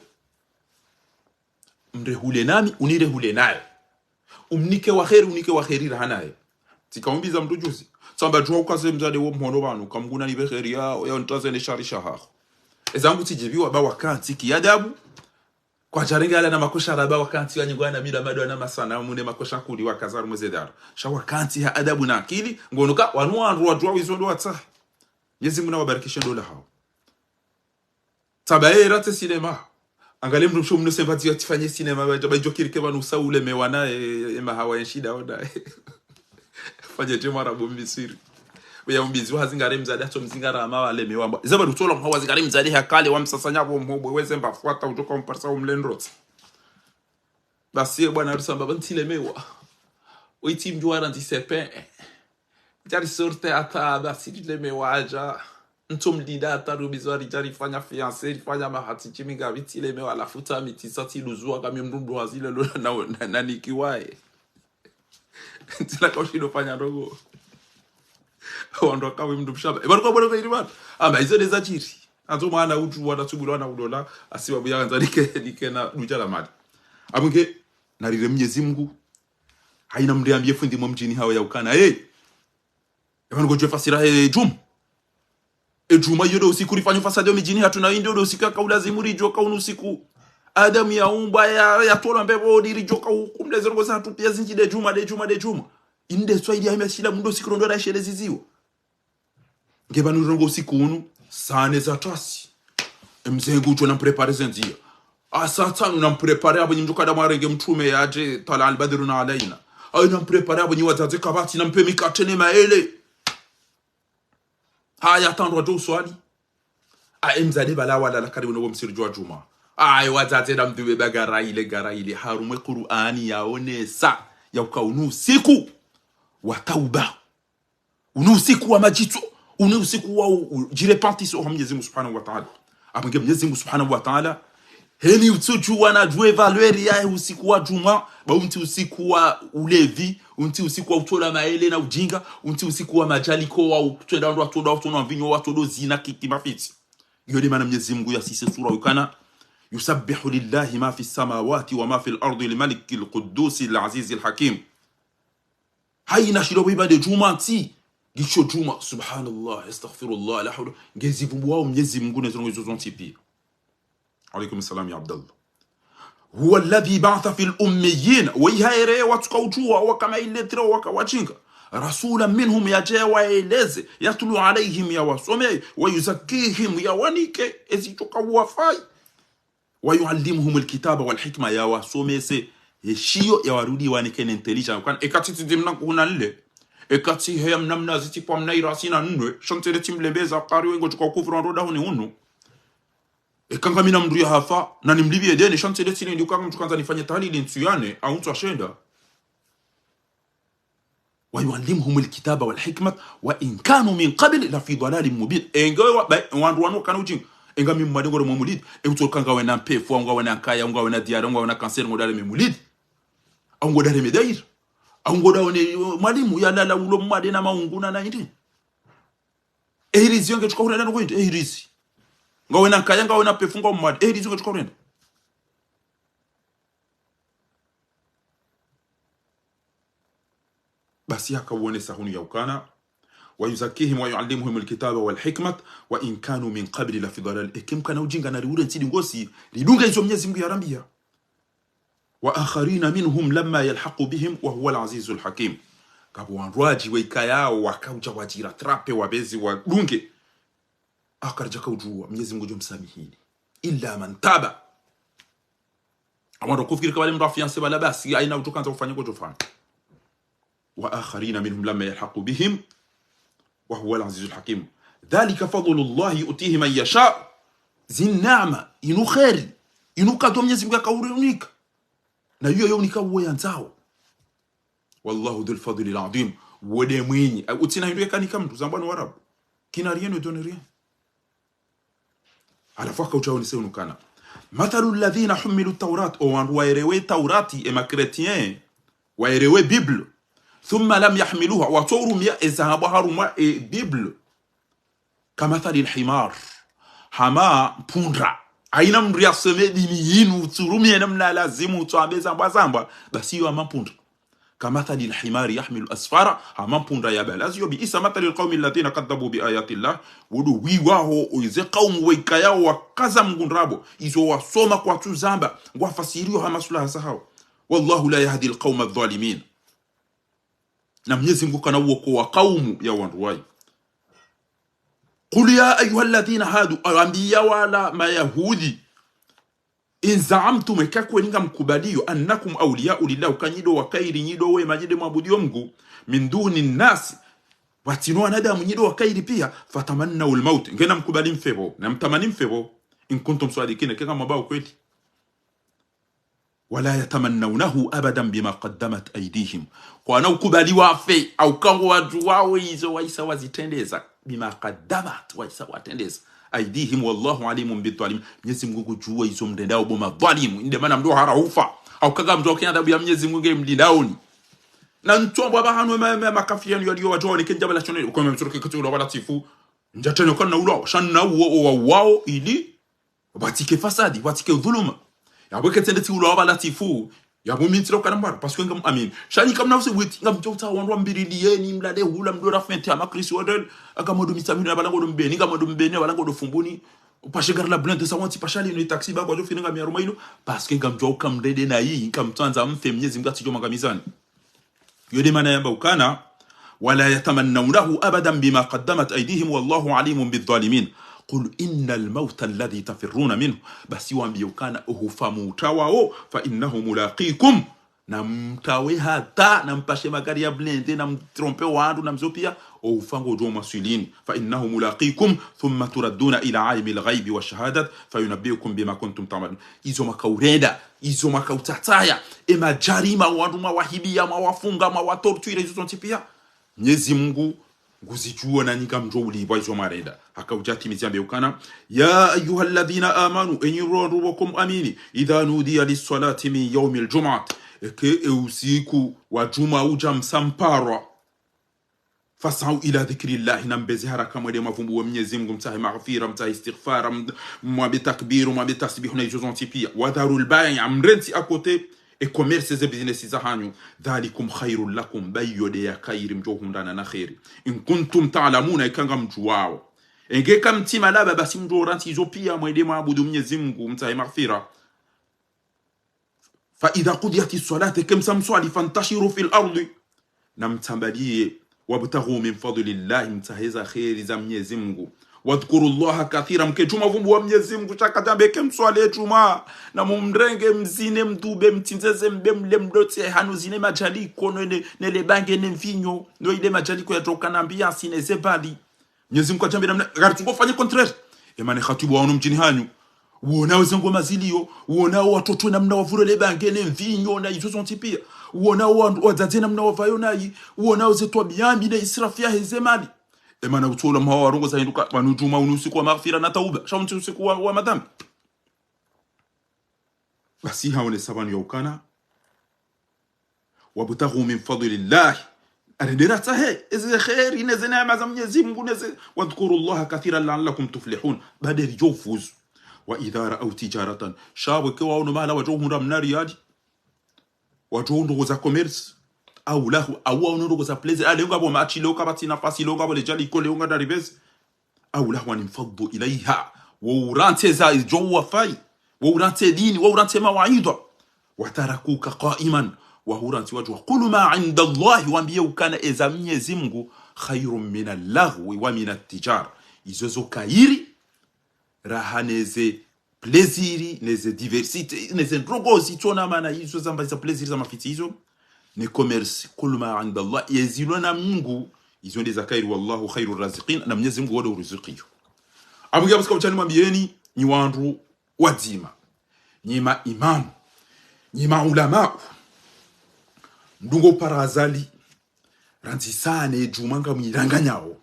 mrehule nami unirehule naye umnike wa kheri rahanaye tikaumbiza mtu juzi samba jua ukaze mzade wo mhono banu kamguna ni beheri ya ntaze ne sharisha haho ezangu tijibiwa ba wakati kiadabu kwa jarengala na makosha raba wakati wanyigwana bila mado na masana mune makosha kuli wakazaru mwezedara sha wakati ha adabu na akili ngonuka wanua ruwa wizondo watsa Mwenyezi Mungu awabarikishe ndola hao tabaye rate sinema angalie mtu mno sympathie atifanye sinema bajokiri ke banu saule mewana mahawa yenshida oda fanye je marabu mbisiri uya mbizi hazingare mzade ato mzingara amawale mewamba zaba dutola mhawa zingare mzade hakale wa msasanya bo mhobo weze mbafuata utoka mparsa umlendrot basi bwana rusamba bantile mewa oiti mjuara ndisepe jari sorte ata basi dile mewaja ntumlida atarubizwari jari fanya fiancé fanya mahati chimiga vitile mewa la futa mitisati luzua kama mrundu wazile na nikiwae tila kaushino fanya ndogo wando kama mndu mshaba bariko bariko iribana ama izo dezachiri anzo maana uju wadatubulwa na udola asiba buyanza like na dujala mali abunge narire Mwenyezi Mungu haina mriambie fundi mjini hawa ya ukana ebano goje fasira jum ejuma yodo usiku rifanya fasada mijini hatuna ndio usiku kaulazimu rijoka unusiku Adam ya umba ya tola mbebo dirijoka kumlezero ngoza tupia zinji de juma inde swaidi ya meshila mundo usiku ndo rashereziziwo ngebanu rongo usiku unu sane za tasi mzengu ucho na prepare zenjia asatanu na prepare abo nyimjuka da marenge mtume yaje tala albadruna alaina au na prepare abo nyiwazaze kabati na mpe mikatene maele haya tandwa jo swali mzade bala wala karibu no msirjwa juma wazaze na mdube bagara ile harume Qur'ani yaonesa ya ukaunu usiku wa tauba usiku wa majito usiku wa jirepentis au Mwenyezi Mungu Subhanahu wa Ta'ala apenge Mwenyezi Mungu Subhanahu wa Ta'ala heli utojua na jue valeur ya usiku wa juma ba usiku wa ulevi usiku wa utola maele na ujinga usiku wa majaliko wa utenda ndo atoda vinyo watodo zina kikimafiti yode maana Mwenyezi Mungu ya sisi sura ukana yusabbihu lillahi ma fi samawati wa ma fi al-ardi limalikil quddus al-aziz al-hakim haina shiro ibade juma ti gicho juma subhanallah astaghfirullah la hawla ngezi vumbuao Mwenyezi Mungu nezongo hizo zonti pia. Alaykum salam ya Abdallah. Huwa alladhi ba'atha fil ummiyin wa yaire watukujua wakama iletro wakawachinga rasula minhum yaje waeleze yatlu alaihim ya wasome wa yuzakkihim ya wanike ezitoka wafai wa yuallimuhum alkitaba wal hikma ya wasome se yeshio ya warudi wanike intelligent kan ekatiti dimna kuna nle ekati hem namna zitipo mnaira sina nwe shantele timlembeza qari wengo tukakufura roda huni hunu ekanga mina mndu ya hafa na nimlibie deni shantele tini ndi ukanga mtukanza nifanye tahlili nsuyane au mtu ashenda wa yuallimuhum alkitaba wal hikma wa in kanu min qabl la fi dalalin mubin engo wandu wanu kana ujinga enga mi mmadingo ro mulid e utokanga wena mpefu nga wena kaya nga wena diara nga wena cancer ngo dale mulid au ngo dale medair au ngo dale mwalimu ya lala ulo mmade na maunguna na indi ehirizi yonge tukakura ndano kwindi ehirizi nga wena kaya nga wena mpefu nga mmade ehirizi yonge tukakura ndano basi akawone sahunu ya ukana ويزكيهم ويعلمهم الكتاب والحكمة وإن كانوا من قبل لفي ضلال كم كانوا جينغا ناريورن تيدي ngosi lidunga hizo Mwenyezi Mungu yarambia واخرين منهم لما يلحق بهم وهو العزيز الحكيم kabo wanrwaji weikayao wakauja wajira trape wabezi wadunge akarja kaujua Mwenyezi Mungu jomsamihini illa man taba amando kufikiri kwa wale mrafianse wala basi aina utokanza kufanya kwa jofanya واخرين منهم لما يلحق بهم وهو العزيز الحكيم ذلك فضل الله يؤتيه من يشاء زين نعمه inu khairi inu kato Mwenyezi Mungu akaurunika na hiyo yonika uwe yanzao wallahu dhul fadli alazim wode mwinyi utina hindu yakanika mtu zambano warabu kina rieno doneria alafu akauchaoni se unukana mathalu alladhina humilu tawrat o wandu waerewe tawrati ema chrétien waerewe bible ثم لم يحملوها وتورميا اذهبوا هرما بيبل كمثل الحمار حما بوندرا aina mria semedini yinu turumia namna lazimu tuambeza mbazamba basi yo amampunda kamathali alhimari yahmilu asfara amampunda ya balazio bi isa mathali alqawmi alladhina kadhabu bi ayati llah wudu wiwaho ize qaum weikayao wakaza mgundrabo izo wasoma kwa tuzamba ngwafasirio hamasula sahau wallahu la yahdi alqawma adh-dhalimin na Mwenyezi Mungu kana uokoa kaumu ya wanduwai qul ya ayuha alladhina hadu ambiya wala mayahudi in zaamtum kakweninga mkubalio annakum awliya'u lillahi kanyido wakairi nyido we majide mwabudio Mungu min duni nnas watino anadamu nyido wakairi pia fatamanna almaut ngena mkubali mfebo na mtamani mfebo in kuntum sadiqina kama mabao kweli wala yatamannawnahu abadan bima qaddamat aydihim kwa na ukubali wafe au kango watu wao hizo waisa wazitendeza bima qaddamat waisa watendeza aydihim wallahu alimun bidhalim Mwenyezi Mungu jua hizo mtendao boma dhalimu inde maana mdo haraufa au kaga mdo kenya adabu ya Mwenyezi Mungu mlindaoni na ntombo bahanu makafiani yaliyo wajoni kenjaba la choneli kwa mtoke kutulo wala tifu njateno kana ulo shanna wao ili batike fasadi batike dhuluma yabweke tende ti ulo wala tifu yabo mintiro kanambara parce que ngam amin shani kam nafse witi ngam jota wanwa mbirilieni mlade hula mdora fente ama Chris Wadel akamodo mitamina balango do mbeni ngamodo mbene balango do fumbuni upashigar la blende sa wanti pashali ni taxi ba kwa jo fininga mi arumailo parce que ngam joka mdede na yi ngam twanza mfe Mwenyezi Mungu atijo magamizani yode mana yamba ukana wala yatamannawnahu abadan bima qaddamat aydihim wallahu alimun bidh-dhalimin قل إن الموت الذي تفرون منه بس يوامبيوكانا أهفاموتاوao فإنه ملاقيكم namtaweha ta nampashe magari ya blende namtrompe wandu namzopia ufango do masulini fa innahu mulaqikum thumma turadduna ila alimil ghaibi washahadat fayunabbiukum bima kuntum ta'malun izo makaurenda izo makautataya ema jarima wandu mawahibia mawafunga mawatorture izo tontipia Mwenyezi Mungu nguzijua na nyika mjoli baizo marenda akaujati miziambe ukana ya ayyuhalladhina amanu enyirurukum amini idha nudiya lis-salati min yawmil jum'ah ke usiku wa juma uja msampara fasau ila dhikrillah nambezi haraka mwede mavumbu wa Mwenyezi Mungu mtahi maghfira mtahi istighfara mwa bitakbiru mwa bitasbihu na ijozonti pia wadharul bay' amrenti akote e commerce ze business za hanyu dhalikum khairul lakum bayyode ya khairi mjohundana na khairi in kuntum ta'lamuna ikanga mjuwao enge kamtima laba basi mjo ranti izo pia mwende maabudu Mwenyezi Mungu mtahe maghfira fa idha qudiyati salati kam samswali fantashiru fil ardi na mtambalie wabtaghu min fadlillahi mtaheza khairi za Mwenyezi Mungu wadhkuru Allaha kathira mketuma vumbu wa Mwenyezi Mungu chakatambeke mswale tuma na mumrenge mzine mdube mtinzeze mbemle mdote hanu zine majaliko nele bange ne mvinyo no ile majaliko yatoka na ambiance ne zebali Mwenyezi Mungu ajambira ngaritungo fanye contraire emane khatibu wao mjini hanyu uonao zengoma zilio uonao watoto namna wavura le bange ne mvinyo na izo zontipia uonao wadzadze namna wavayo nayi uonao zetwa biambi na israfia hezemali emana utola mhawa warongo za hinduka manujuma unusiku wa maghfira na tauba shaunti usiku wa madhambi basi haone sabani ya ukana wabtaghu min fadlillah aredera tahe eze khairi neze neema za Mwenyezi Mungu neze wadhkuru Allaha kathiran la'allakum tuflihun baada rijofuz wa idha ra'aw tijaratan shabu kwa ono mala wajohunda mnari yadi wajohunda za commerce au lahu au ono za plaisir ale ngabo machilo kabati nafasi lo ngabo le jali ko le ngada ribes au lahu nimfaddu ilayha wa urante za jowa fai wa urante dini wa urante mawaidha wa tarakuka qa'iman wa huranti wajwa qulu ma 'inda Allah wa biya kana eza Mwenyezi Mungu khairun min al-lahwi wa min at-tijar izozo kairi rahaneze plaisiri neze diversity neze drogozi tona mana izo zamba za plaisir za mafiti hizo ni commerce qulu ma 'inda Allah yaziluna Mungu izo ndiza kairi wallahu khairur raziqin na Mwenyezi Mungu wado riziki abuya basika uchani mwambieni ni wandu wazima nyima imam nyima ulama ndungo parazali ranzisane jumanga mwiranganyao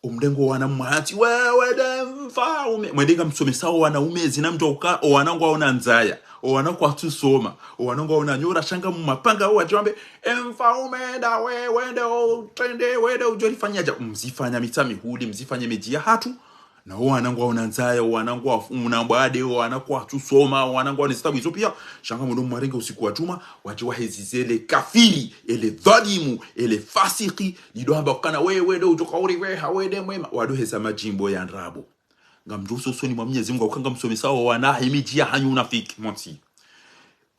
umdengo wana mwati wewe demfa mwendenga msomesa wanaume zinamtoka wanangu waona nzaya wanangu watusoma wanangu waona nyora shanga mapanga wajambe emfa umenda wewe ndio tende wewe ujolifanyaje mzifanya mitami hudi mzifanye mejia hatu na wanangu waona nzaya wanangu unambade wanangu watusoma wanangu wanestabu hizo pia shanga mundo mwarenga usiku wa juma waje wahezizele kafiri ele dhalimu ele fasiki lidohamba kana wewe ndio utokauri wewe hawede mwema wadoheza majimbo ya nrabo ngamjuso soni mwa Mwenyezi Mungu ukanga msomesa wanahe mijia hanyu unafiki mwanti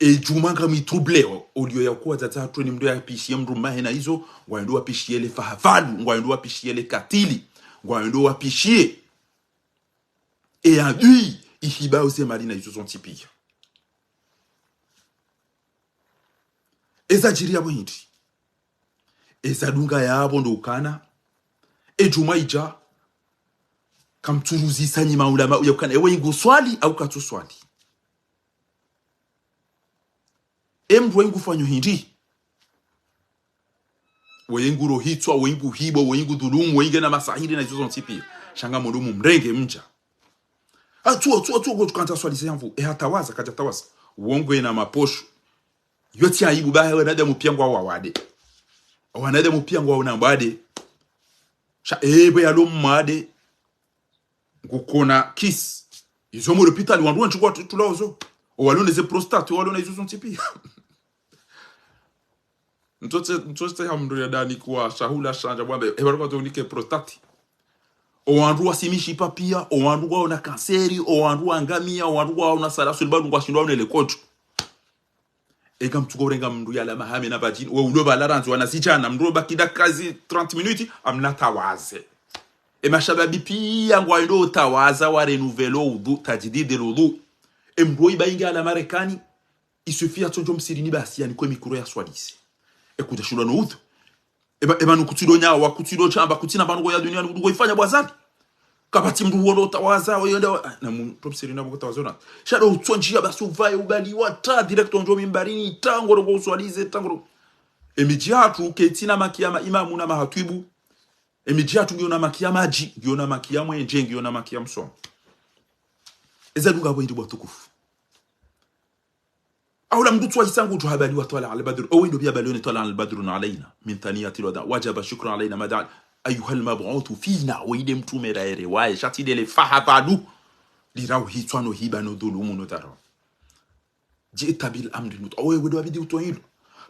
juma ngami troubleo olio ya kuwa zatatu ni mdo ya pishie mdu mahena hizo ngwaendo wapishie ele fahavalu ngwaendo wapishie ele katili ngwaendo wapishie et adui ihiba ose malina izo zontipia eza jiria bwindi eza dunga yabo ndo ukana ejuma ija kamturuzi sanyi maulama uyakana ewe ingu swali au katu swali emdu wengu fanyo hindi wengu rohitwa wengu hibo wengu dhulumu wengu na masahiri na izo zontipia shanga mudumu mrenge mja atuo go tukanta swali yangu hatawaza kaja tawaza uongo ina maposho yoti aibu bahe wanade mupyango wa wade wanade mupyango wa unambade sha ebe yalo mmade ngukona kiss izo mu hospital wandu nchukwa tulaozo walone ze prostate walone izo zontipi ntote hamndo ya dani kwa shahula shanja bwambe ebaruka tonike prostate owandu wasimishi papia owandu wa una kanseri owandu angamia owandu wa una sarasul badu kwa shindwa une lekoto ega mtukorenga mndu yala mahame na bajini we unoba laranzi wanasichana mndu bakida kazi 30 minutes amna tawaze mashababi pia ngwaindo tawaza wa renouveler udu tajdid l'udu mndu ibainga la Marekani isufia tonjo msirini basi yani kwa mikro ya swalisi ekuja shulwa no udu eba nukutilo nya wa kutilo chamba kutina bango ya dunia ngo ifanya bwazani kabati mndu wono tawaza oyenda na mtu msirina boko tawazona shado utsonjia basi uvaye ubali wata direct onjo mimbarini tango ngo uswalize tango emijiatu ketina makiyama imamu na mahatibu emijiatu ngiona makiyama ji ngiona makiyama enje ngiona makiyama so ezadunga bwindi bwatukufu أولا مدوت ويسانغو جهبالي وطلع على البدر أو إنه بيابالون طلع على البدر علينا من ثانية الوداع وجب الشكر علينا ما دعا أيها المبعوث فينا ويدم توميرا رواية شاتي دي لفحفادو لراو هيتوانو هيبانو ظلومو ندارو jita bil amri mut owe wedo abidi utohilo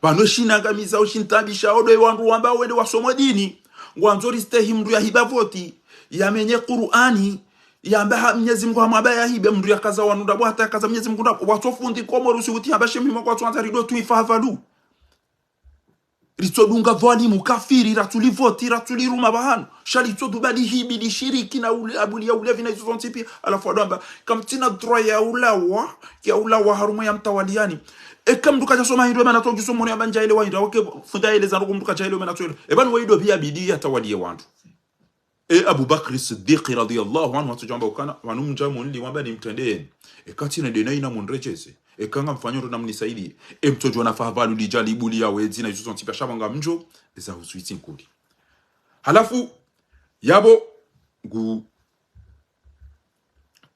bano shinangamiza ushintabisha odo wandu wamba wede wasomwa dini ngwanzori stehi mndu ya hibavoti yamenye Qur'ani yamba Mwenyezi Mungu amabaya hibe mndu ya kaza wanunda bwata kaza Mwenyezi Mungu ndako watofundi komorusi uti habashe mimo kwa twanza rido tuifavalu ritodunga vwani mukafiri ratulivoti ratuliruma bahano shali todubali hibi di shiriki na ule abuli ya ulevi na izo zontipi alafu adamba kamtina droit ya ulawa harumu ya mtawaliani kam duka jasoma hindo mana togi somo ya banja ile wainda wake funda ile za rukum duka chaile mana toile ban waido pia bidi atawalie wantu Abu Bakr Siddiq radiyallahu anhu atujamba ukana wanumja munli wamba ni mtendeni katina de naina munrecheze kanga mfanyo ndo namnisaidie mtojo na fahavalu lijali buli ya wezi na izo zontipi shabanga mjo za husuiti nkuli halafu yabo gu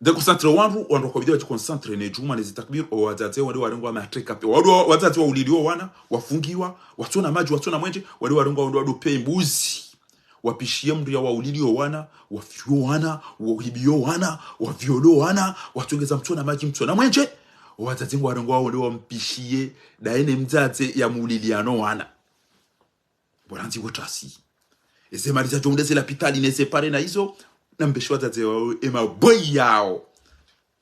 de concentre wandu kwa bidii wajiconcentre ne juma les takbir o wazaze wale warengo wa matrika pe wadu wazaze wa ulilio wana wafungiwa watona maji watona mwenje wale warengo wadu pe mbuzi wapishie mndu ya wa ulilio wana wafyo wana wahibio wana waviolo wana watongeza mtona maji mtona mwenje wazaze warengo wale wampishie daene mzaze ya muliliano wana boranzi wotasi ese mariza jondeze la pitali ne separe na hizo na mbeshwa zaze wao ema boy yao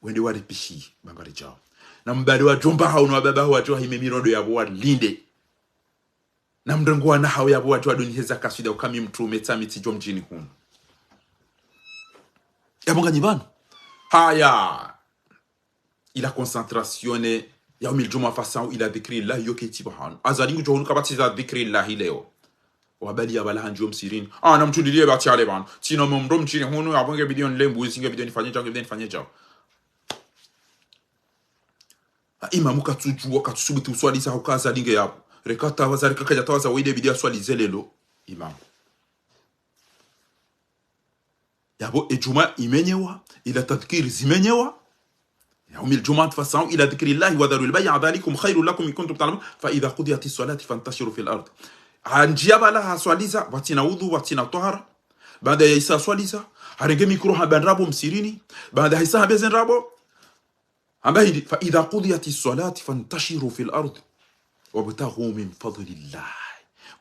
wende waripishi bangari jao na mbali wa jomba hao na baba watu hime mirodo ya bwa linde na mrengo wana hao ya watu adoni heza kasida ukami mtume tamiti jom jini hunu ya bonga nyibano haya ila concentratione ya umil juma fasan ila dhikri Allah yoke tibahan azalingu johunu kabatiza dhikri Allah leo wabali ya bala hanjom sirin na mtulilie bati ale ban sino mumdom chini hunu abonge bidion lembu singe bidion fanye jange bidion fanye jao imamu katujua katusubitu swali sa hukaza linge yapo rekata wazari kakaja tawaza wide bidia swali zelelo imamu yabo ejuma imenyewa ila tadhkir zimenyewa يوم الجمعة فاسعوا إلى ذكر الله وذروا البيع ذلكم خير لكم إن كنتم تعلمون فإذا قضيت الصلاة فانتشروا في الأرض hanjiaba la swaliza watina udhu watina tahara baada ya isa swaliza harenge mikro habanrabo msirini baada ya isa habezen rabo ambaye fa idha qudiyatis salati fantashiru fil ard wabtaghu min fadlillah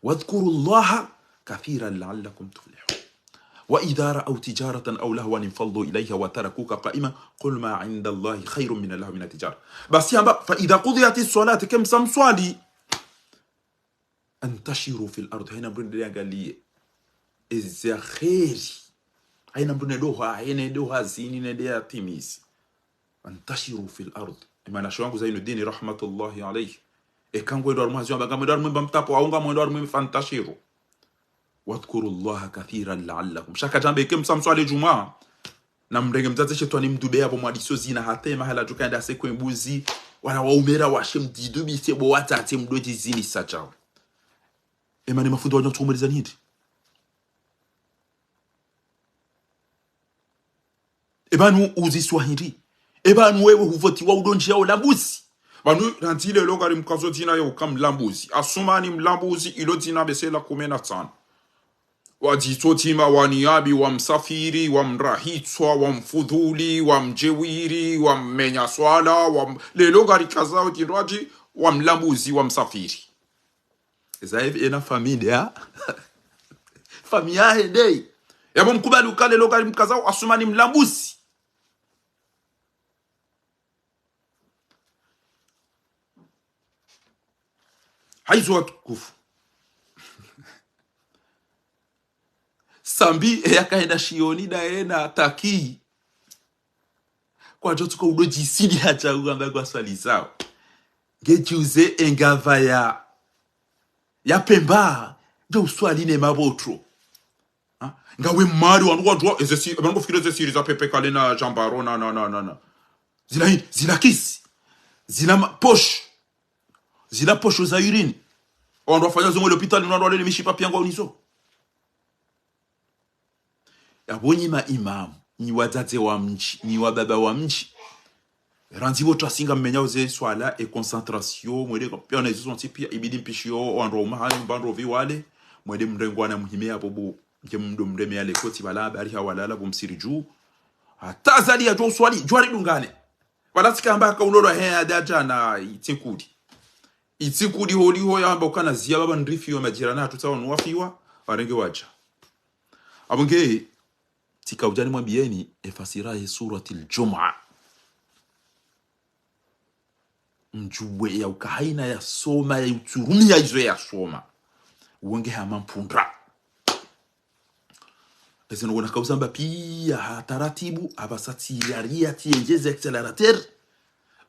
wadhkuru allaha kathiran la'allakum tuflihun wa idha ra'aw tijaratan aw lahwan infaddu ilayha wa tarakuka qa'iman qul ma 'inda allahi khayrun min allahwi min at-tijara basi amba fa idha qudiyatis salati kam samswali انتشروا في الارض هنا برندي قال الزخير هنا برندوها هنا دوها زيني نديا تيميس انتشروا في الارض اما نشوانgu زين الدين رحمه الله عليه كان غير ما زيو بقى مدار من بمتابو او غا مدار من فانتشروا واذكروا الله كثيرا لعلكم shaka jambe kem samswali juma na mrenge mzaze shetani mdube hapo mwadiso zina hata mahala jukanda sekwe mbuzi wana waumera washemdidubi sebo watate mdoji zini sachao emani mafundo wajua tukumaliza nini ebanu uzi swahili ebanu wewe huvoti wa udonji yao lambuzi banu rantile logari mkazo tina yo kam lambuzi asumani mlambuzi ilo tina besela 15 wajito tima waniabi wa msafiri wa mrahitwa wa mfudhuli wa mjewiri wa mmenya swala wa lelogari kazao tinwaji wa mlambuzi wa msafiri Zaev ena familia familia hedei yabo mkubali ukale lokali mkazao asumani mlambuzi haizo watukufu sambi yakaenda shioni da ena taki kwa jotuko udoji sidi hacha ugamba kwa swali zao ngejuze engava ya pemba ndio uswali ne mabotro ngawe mari wandu wajua ezesi bango fikira ezesi za pepe kale na jambaro na zina kisi zina poche zina poche za urine wandu wafanya zongo l'hôpital na wandu wale mishipa piango unizo yabonyi ma imam ni wazaze wa mji ni wababa wa mji ranzibo trasinga mmenya uze swala e concentration mwede pia na izo tipia ibidi mpishio wandu mahali mbando viwale mwede mrengwana muhimea bobo nje mndo mreme yale koti bala bari hawalala bomsiriju hata zali ya jo swali jwari dungane wala tikamba kaulolo he adaja na itikudi holi ho yamba ukana zia baba ndrifi yo majirana hatutawa nuwafiwa warenge waja abunge tika ujani mwambieni efasirahi suratil Jum'a mjuwe ya ukahaina ya soma ya uturumi ya izo ya soma uwenge hama mpundra eze nuwana kauzamba pia hataratibu abasati yaria tienjeze accelerator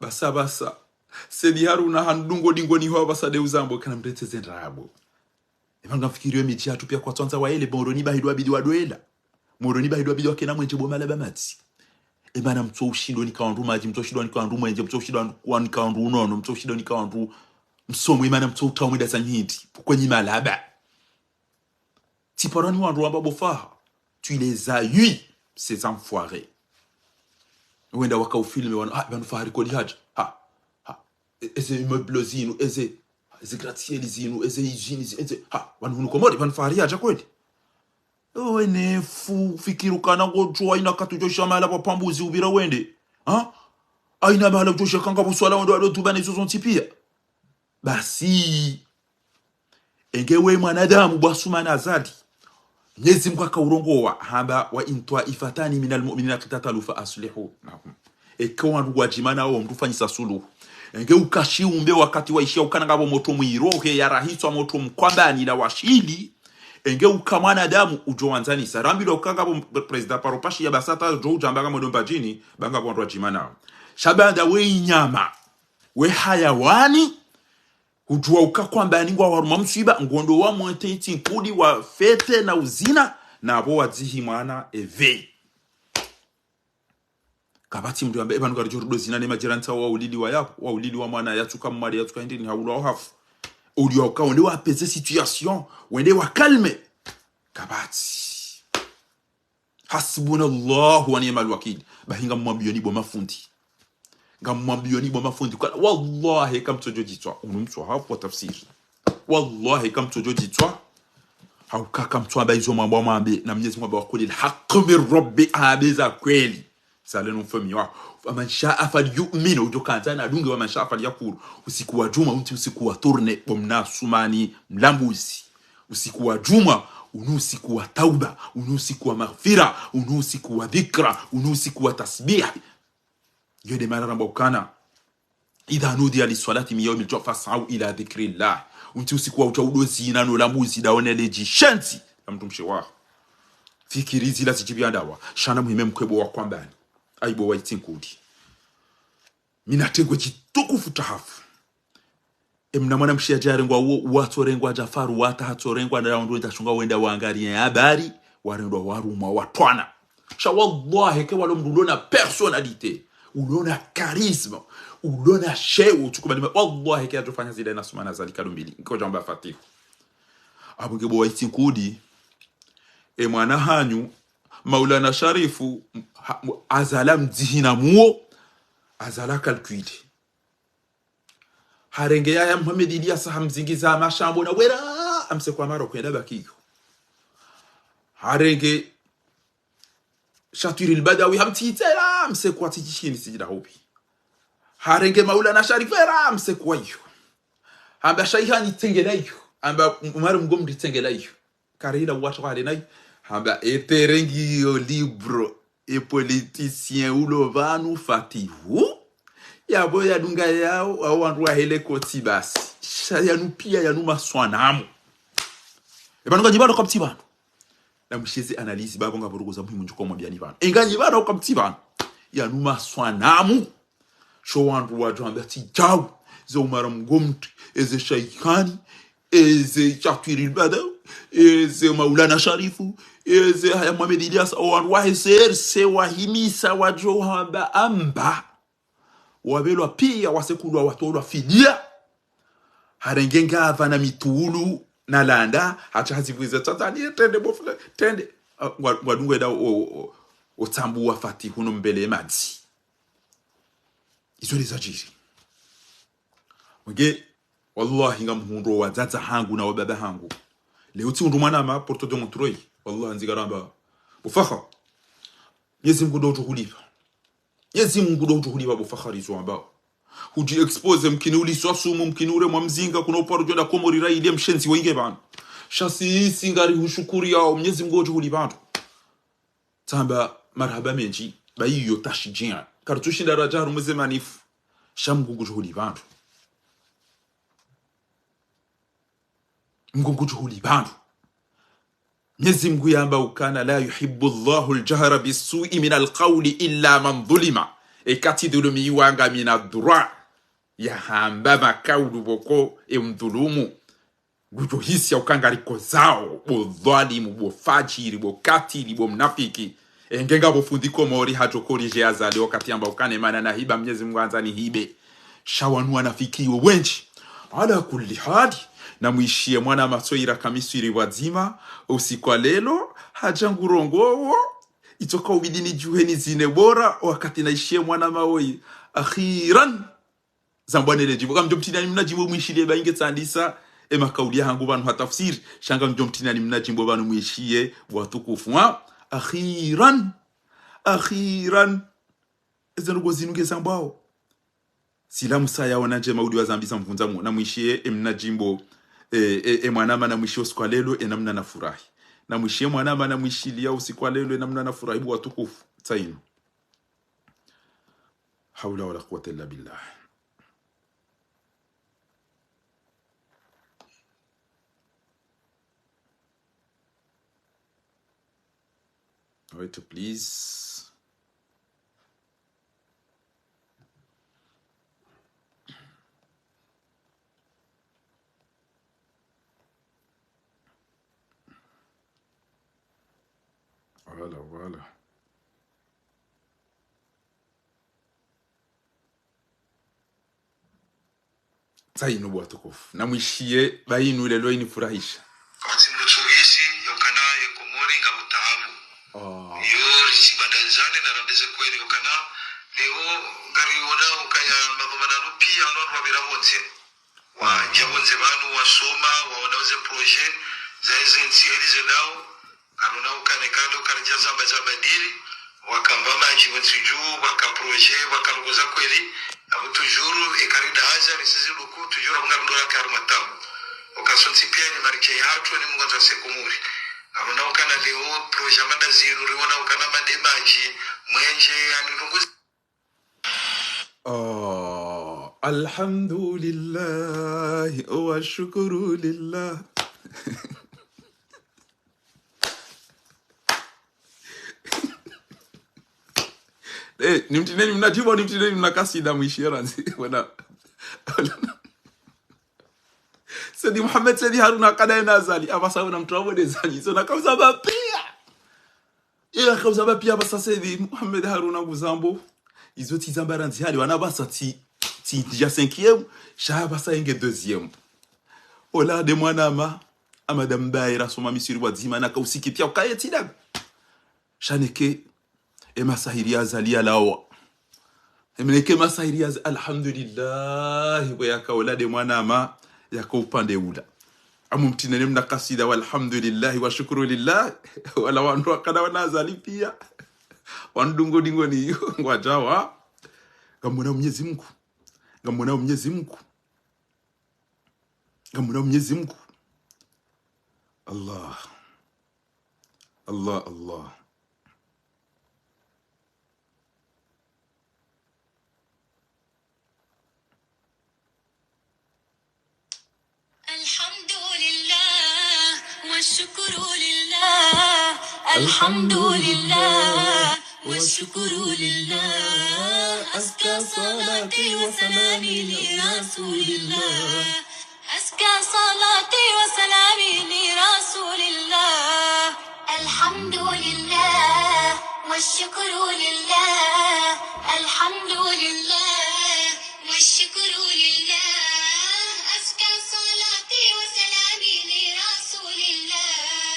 basa sedi haruna handungo dingo ni ho abasade uzambo kana mreteze ndrabo ebanga fikiriyo miji atu pia kwa tonza waele boroni bahidwa bidi wadwela moroni bahidwa bidi wakena mwenje bomala bamati ebana mtso ushindo ni kawandu maji mtso ushindo ni kawandu mwenje mtso ushindo ni kawandu unono mtso ushindo ni kawandu msomo imana mtso utawumida zanyiti kwenye malaba tiparani wandu wamba bofa tu les as eu ces enfoirés wenda waka ufilme wana banu fahari kodi haja eze immeubles zinu eze gratte-ciel zinu eze hygiene eze wanu komori banu fahari haja kweli wene fikiru kana ngojwa ina katujosha mala pa pambuzi ubira wende aina mala kujosha kanga buswala wendo adotubane zo zontipia basi engewe mwanadamu bwasumana azadi Nyezi Mungu akaurongoa hamba wa intwa ifatani minal mu'minina qitatalu fa aslihu nahum ekawa rugwajimana wo mtufanyisa suluhu enge ukashiumbe wakati waishia ukanangabo moto mwirohe ya rahiswa moto mkwambani na washili enge ukamwana damu ujowanzani sarambilo ukangabo president paropashi ya basata jo jambaga modomba jini banga bondwa jimana shabanda we nyama we hayawani Ujua ukakwamba ningwa waruma mshiba ngondo wa mwete nkudi wa fete na uzina na abo wazihi mwana eve kabati mdu ambe eba nukari jorudo zina nema jiranta wa ulili wa yapu wa ulili wa mwana yatuka mwari yatuka hindi ni haula wa hafu ujua uka wende wa peze situation wende wa kalme kabati hasbuna Allahu wa ni'mal wakil bahinga mwambiyoni bo mafundi ngamwambiyoni bo mafundi kwa wallahi kam tojo jitwa unumtwa hapo tafsiri wallahi kam tojo jitwa haukaka mtu ambaye hizo mambo mambe na Mwenyezi Mungu akuli alhaq min rabbi abiza kweli sale no fami wa man sha'a falyu'min ujokanza na dunge wa man sha'a falyakuru usiku wa juma usiku wa turne bomna sumani mlambuzi usiku wa juma usiku wa tauba usiku wa maghfira usiku wa dhikra usiku wa tasbih yode maramba ukana idha nudiya lisalati min yawmil jum'a fas'au ila dhikrillah usiku wa utaudozi na no lambuzi daonele jishanti amtumshe wa fikirizi la zijibiandawa shana muhime mkwebo wa kwambani aibo wa itinkudi minategwe jitukufu tahafu emna mwana mshia jarengwa watorengwa Jafaru wata hatorengwa na ndo ndashunga wenda waangari habari warendwa waruma watwana sha wallahi ke walo mdulona personalite ulona charisma ulona sheu tukubalima wallahi ke atofanya zile na sumana zalika mbili ngo jamba fatihu abungebo wa itinkudi mwana hanyu Maulana Sharifu azala mdihina muo azala calcule harenge ya Muhammad Ilyas hamzingiza mashambo na wera amse kwa maro kwenda bakiyo harenge Shatiri al-Badawi hamtitela amse kwa tijishini sijida hobi harenge Maulana Sharifu wera amse kwa hiyo amba shaihani tengela hiyo amba umaru mgomri tengela hiyo karila watu wale nayo hamba eterengi yo libro e politicien ulovanu fatihu yabo ya dunga yao au wandu wa hele koti basi yanu pia yanu maswanamu ebanuka jibano kwa mtibano na msheze analyse babo ngaburugo za muhimu njuko mwabiani bano enganyi bano kwa mtibano yanu maswanamu sho wandu wa jamba ti jaw zo umara mgomti eze shaikani eze Shatiri al-Badawi eze Maulana Sharifu eze haya Muhammad Ilyas au waheser se wahimisa wajo hamba amba wabelwa pia wasekulwa watolwa fidia harengenga avana mitulu na landa hacha hazivuiza Tanzania tende bofle tende wadungwe da otambu wa fatihu no mbele madzi izo lizajiri wenge wallahi ngamuhundo wa zaza hangu na wababa hangu leo ti undumana ma porto de montroi wallahi nzigaramba ufaha Mwenyezi Mungu ndo tukulipa Mwenyezi Mungu ndo utuhuliwa bufakharizo ambao huji expose mkini uliswa sumu mkini ure mwa mzinga kuna uparo joda komorira ile mshenzi wainge bana shasi singari hushukuri yao Mwenyezi Mungu utuhuli bantu tamba marhaba menji bayiyo tashijia kartushi daraja rumeze manifu shamgungu utuhuli bantu Mungu utuhuli bantu Mwenyezi Mungu yamba ukana la yuhibbu Allahu al-jahra bis-su'i min al-qawli illa man dhulima ekati dhulumi wanga min ad-dura ya hamba makaudu boko mdhulumu gujo hisi ya ukangariko zao bo dhalimu bo fajiri bo katili bo mnafiki ngenga bo fundiko mori hajokori je azali wakati amba ukane mana na hiba Mwenyezi Mungu anzani hibe shawanu anafiki wenji ala kulli hadi na muishie mwana masoira kamisiri wazima usikwa lelo hajangurongowo itoka ubidini juheni zine bora wakati naishie mwana maoi akhiran zambwanele jibu kama mjomtina ni mnajibu muishilie bainge tsandisa makauli hangu banu hatafsiri shanga mjomtina ni mnajibu banu muishie watukufu akhiran ezenugo zinuge zambao sila musaya wananje maudi wa zambi zamfunza mu na muishie mnajimbo mwanama na mwishie usikwa lelo namna na furahi na mwishie mwanama na mwishilia usikwa lelo namna na furahi watukufu tainu haula wala quwwata illa billah. Wait, please. Voilà. Tainu watukufu. Na mwishie bainu lelo inifurahisha. Yori sibandazane na randeze kweli okana leo gari wona ukaya mabamana pia non wabira bonze wa jabonze banu wasoma waonauze projet zaize nsielize nao aruna ukane kando karija zamba dili wakamba maji wensiju waka projet wakarugoza kweli abu tujuru ekarida haza risizi luku tujuru mngarudora karumatao okasonsi pia ni mariche yatu ni mgonza sekumuri aruna ukana leo projet manda ziru riona ukana mademaji mwenje anirunguzi alhamdulillah wa shukru lillah. Nimtineni mnajibu nimtineni mnakasida mwishira nzi wana Sadi Muhammad Sadi Haruna kada nazali abasa una mtuabo dezani so nakauza bapia ila kauza bapia basa Sadi Muhammad Haruna guzambo izo tizambaranzi hali wana basa ti ya 5e shaba sa inge 2e ola de mwanama amadam baira soma misiri wazima na kausiki pia ukayeti dag shaneke masahiri azalia lawa emneke masahiri alhamdulillah wa yakaula de mwanama yako upande ula amumtinene mna kasida walhamdulillah wa shukru lillah wala wandu akada wanazali pia wandungo dingo ni ngwajawa ngamuna Mwenyezi Mungu ngamuna Mwenyezi Mungu Allah الحمد لله والشكر لله أزكى صلاتي وسلامي لرسول الله أزكى صلاتي وسلامي لرسول الله الحمد لله والشكر لله الحمد لله والشكر لله أزكى صلاتي وسلامي لرسول الله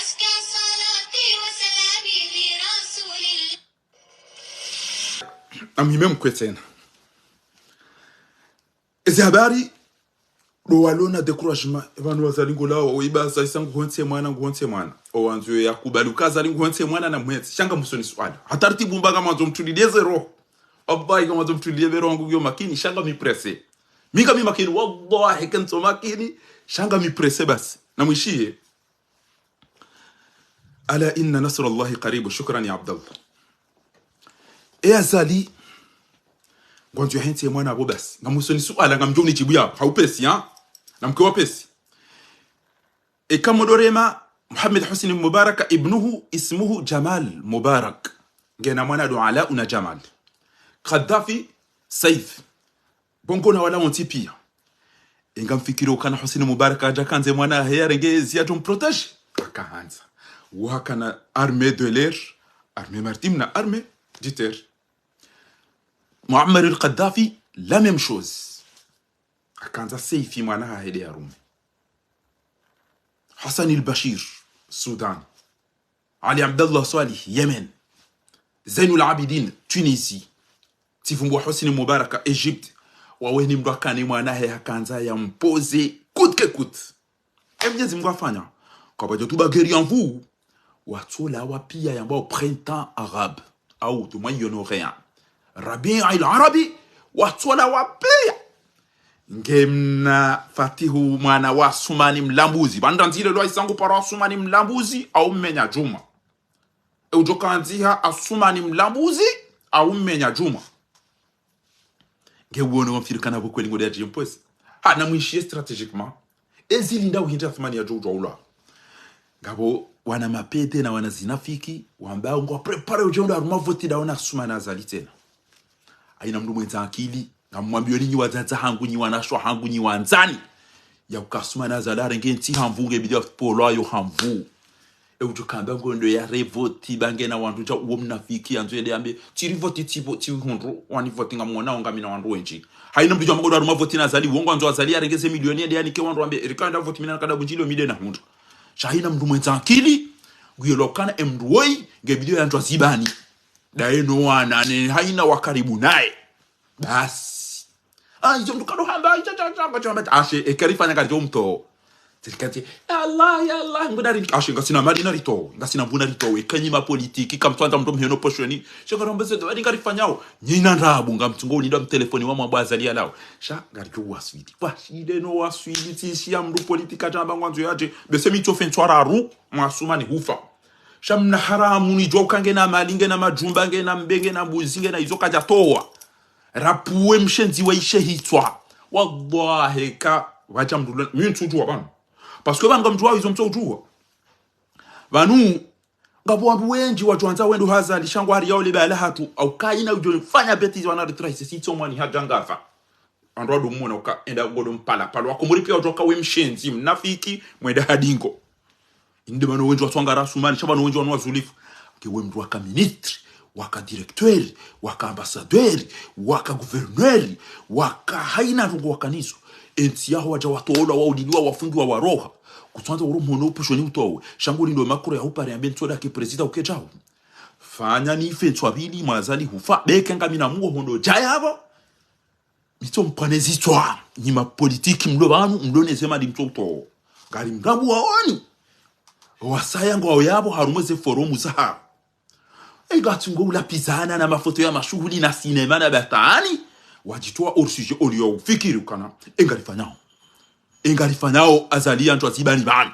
أزكى صلاتي وسلامي لرسول الله amime mkwetena ezi habari do walona découragement ebanu wazalingo lawo oibasa isangu honse mwana owanzwe yakubaluka zalingo honse mwana na mwezi shanga musoni swali hatartibu mbaga manzo mtulideze roho wallahi kama tumtulie berongo yo makini shanga mi presse mika mi makini wallahi kanto makini shanga mi presse basi na mwishie ala inna nasrullahi qaribu. Shukran ya Abdallah. Azali ngwanjo henti mwana abo basi ngamusoni suala ngamjoni jibu ya haupesi ha na mke wapesi kamodorema Muhammad Husni Mubarak ibnuhu ismuhu Jamal Mubarak ngena mwana do Ala una Jamal Gaddafi Saif bongo na wala ontipia ingamfikiro kana Husni Mubarak aja kanze mwana herengezi atum protege akaanza wakana armée de l'air armée maritime na armée du terre. Muammar al-Gaddafi la même chose akaanza Saifi mwana hede ya Rumi. Hassan al-Bashir Soudan, Ali Abdallah Salih Yemen, Zainul Abidin Tunisie, Tifumbo Hosni Mubarak Egypte, waweni mdwakani mwanahe hakanza ya mpoze coûte que coûte. Mwenyezi Mungu afanya kwa bajo tubageri en vous watola wapia yamba au printemps arabe au du Moyen-Orient. Rabi' al-Arabi watola wapia ngemna Fatihu mwana wa Sumani Mlambuzi bandanzile lo isangu para Sumani Mlambuzi au mmenya Juma ujokanziha Asumani Mlambuzi au mmenya Juma ngewona wamfirikana bokweli ngode ya jimpwesi na mwishie strategiquement ezilinda uhinja Athmani ya Jojo ula ngabo wana mapete na wana zinafiki wambao ngo prepare ujondo aruma voti daona Sumani azali tena aina mndu mwenza akili ngamwambio ninyi wazaza hangu nyi wanashwa hangu nyi wanzani ya ukasuma na zalare ngenti hamvunge bidio polo ayo hamvu ujukamba ngondo ya revoti bange na wandu cha uwo mnafiki anzo ele ambe tiri voti tipo ti hundro wani voti ngamona ngamina wandu wenji haina mbijo magodo aruma voti na zali wongo anzo azali arengeze milioni ende yani ke wandu ambe rikanda voti mina kada bunjilo mide na hundu shahina mndu mwenza akili guyelokana emduoi ngebidio ya anzo zibani daeno wana ne haina wakaribu naye basi hizo mtukado hamba cha ashe ekarifanya kazi mto tikati Allah ya Allah ngudari ashe ngasina mali na rito ngasina mbuna rito ekanyima politiki kamtwanda mtu mheno poshoni shakarombeze ndo ngarifanyao nyina ndabu ngamtungo ndo mtelefoni wa mwabazali yalao sha ngarijo waswidi bashide no waswidi tishia mdu politika jamba ngwanzo yaje bese mito fentwararu mwasumani hufa shamna haramu ni jokange na malinge na majumba nge na mbenge na mbuzinge na izo kaja toa rapuwe mshenzi wa ishe hitwa wallahi ka wacha mdula mimi ntujua bana parce que banga mjua izo mtujua banu ngabo wandu wengi watuanza wendo hazali shangwa hari yao lebala hatu au kaina ujo fanya beti wana retrace sitso mwani hajangafa ando ado mwana uka enda godo mpala palo wakomuri pia ujoka we mshenzi mnafiki mwenda hadingo inde bano wengi watwanga rasumani shabano wengi wanwa zulifu kewe mdu waka ministre waka directeur waka ambassadeur waka gouverneur waka haina rungu wakanizo enti yaho waja watola waudiliwa wafungiwa waroha kutwanza urumono upushoni utowe shanguli ndo makuru ya upare ambe ntoda ke president ukejao fanya ni ifentu abili mazali hufa beke ngamina muo hondo jaya habo mito mpanezi twa nyima politiki mlo banu mlone sema di mtoto ngari mgabu waoni wasaya ngo yabo harumeze forumu za egatungo ulapizana na mafoto ya mashuhuli na sinema na batani wajitoa hors sujet olio ufikiri ukana engalifanyao azali anto azibani bana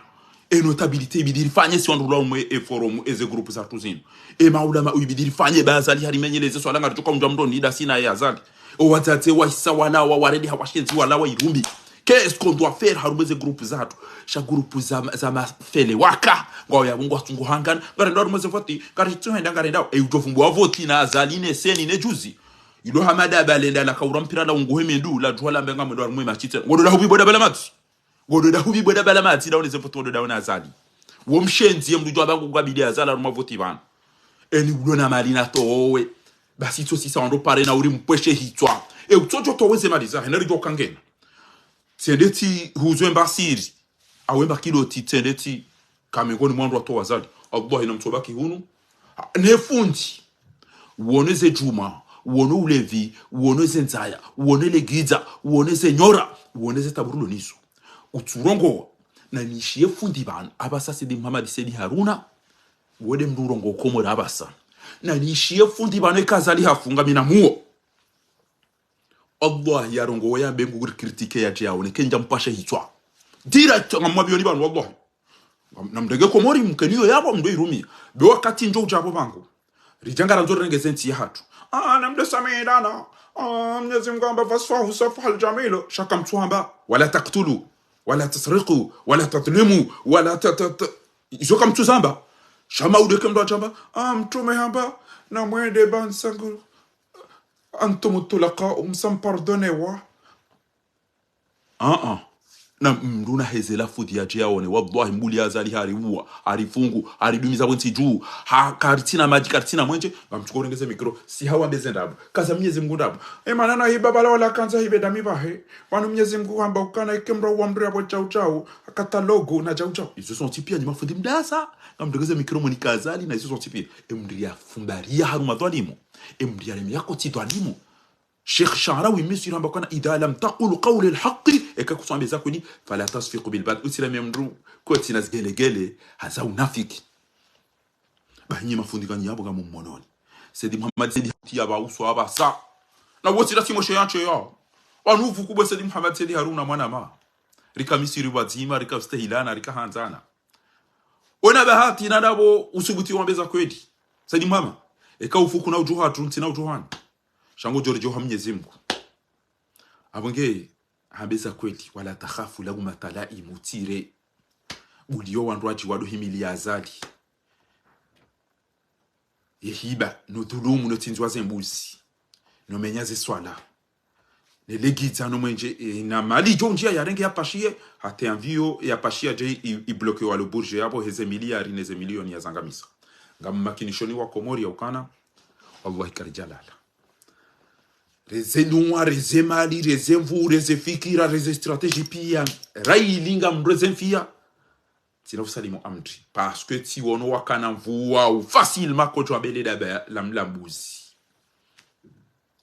notabilité bidirifanye si wandulo mwe e forum eze groupe za tuzino maulama ubidirifanye bazali harimenyeleze swala ngatoka mndu mndo nida sina ya azali watate waisa wana wa waredi hawashenzi wala wa irumbi qu'est-ce qu'on doit faire harumeze groupe zatu sha groupe za mafele waka ngo ya mungu atungu hangana garenda rumeze voti garito henda garenda utofumbwa voti na azaline seni ne juzi ilo hamada balenda la kaurampira la unguheme ndu la jwala mbenga mndo arumwe machite ngodo da hubi boda balamati ngodo da hubi boda balamati da oneze foto da azali wo mshenzi mdu jwa bangu gwabidi azala rumwa voti bana eni ulona malina towe basi to sisa ndo pare na uri mpweshe hitwa utojo toweze maliza heneri do kangena tendeti huzwe mbasiri awemba kiloti tendeti kamengoni mwandu wa towa zali Allah ina mtobaki hunu nefundi uoneze Juma uone ulevi uoneze nzaya uonele giza uoneze nyora uoneze taburulo niso uturongo na nishie fundi bana abasa sidi Muhammad Sedi Haruna wode mdurongo komora abasa na nishie fundi bana kazali hafunga mina muo Allah ya rongo ya bengu kritike ya jao ne kenja mpashe hitwa direct ngamwabyo ni banu wallahi namdege komori mkeniyo yabo mdo irumi be wakati njo ujabo bangu rijangara nzori ngezenti ya hatu namde samidana Mwenyezi Mungu amba fasfahu safhal jamilo shaka mtuamba wala taqtulu wala tasriqu wala tatlimu wala izoka mtuzamba shama udeke mdo ajamba mtume hamba na mwende bansangu antum tulaqa umsam pardonewa na mruna hezela fudi ya jiaone wallahi mbuli azali hariwa harifungu haridumiza bwensi juu kartina maji kartina mwenje ngamchukorengeze mikro si hawa bezendabo kaza Mwenyezi Mungu ndabo manana hibabala wala kanza hibeda mibahe wanu Mwenyezi Mungu hamba ukana ikemra wa mri abo chau chau katalogo na chau chau izo son tipia ni mafudi mdasa ngamdegeze mikro moni kazali na izo son tipia emri ya fumbaria haruma dhalimu emri ya yako tidwalimu Sheikh Sha'rawi Misri hamba kana idha lam taqulu qawli al-haqqi ekakusamba zakuni fala tasfiqu bil bad usila memru ko tinas gelegele haza unafiki banyi mafundikani yabo ga mummononi Sedi Muhammad Sedi yaba uswa basa na wote la timoshe yancho yo wanuvu kubwa Sedi Muhammad Sedi Haruna mwana ma rika Misri wazima rika stehilana rika hanzana ona bahati na dabo usubuti wambeza kweli Sedi Muhammad eka ufuku na ujuha tunti na ujuhani shango George Mwenyezi Mungu abonge habeza kweli wala takhafu lagu matalai mutire bulio wandwaji wado himili azali yehiba no dhulumu no tinzwa zembuzi no menyaze swala ne legita no mwenje na mali jonjia ya renge ya pashie hate envio ya pashia je i bloque wa lo bourge yabo heze miliari neze milioni ya zangamisa ngam makinishoni wa komori ya ukana wallahi karijalala reze noa reze mali reze mvu reze fikira reze strategie pia railinga mreze mfia tina usalimu amri parce que ti wono wakana mvua ou facilement ko jwabele da la mlambuzi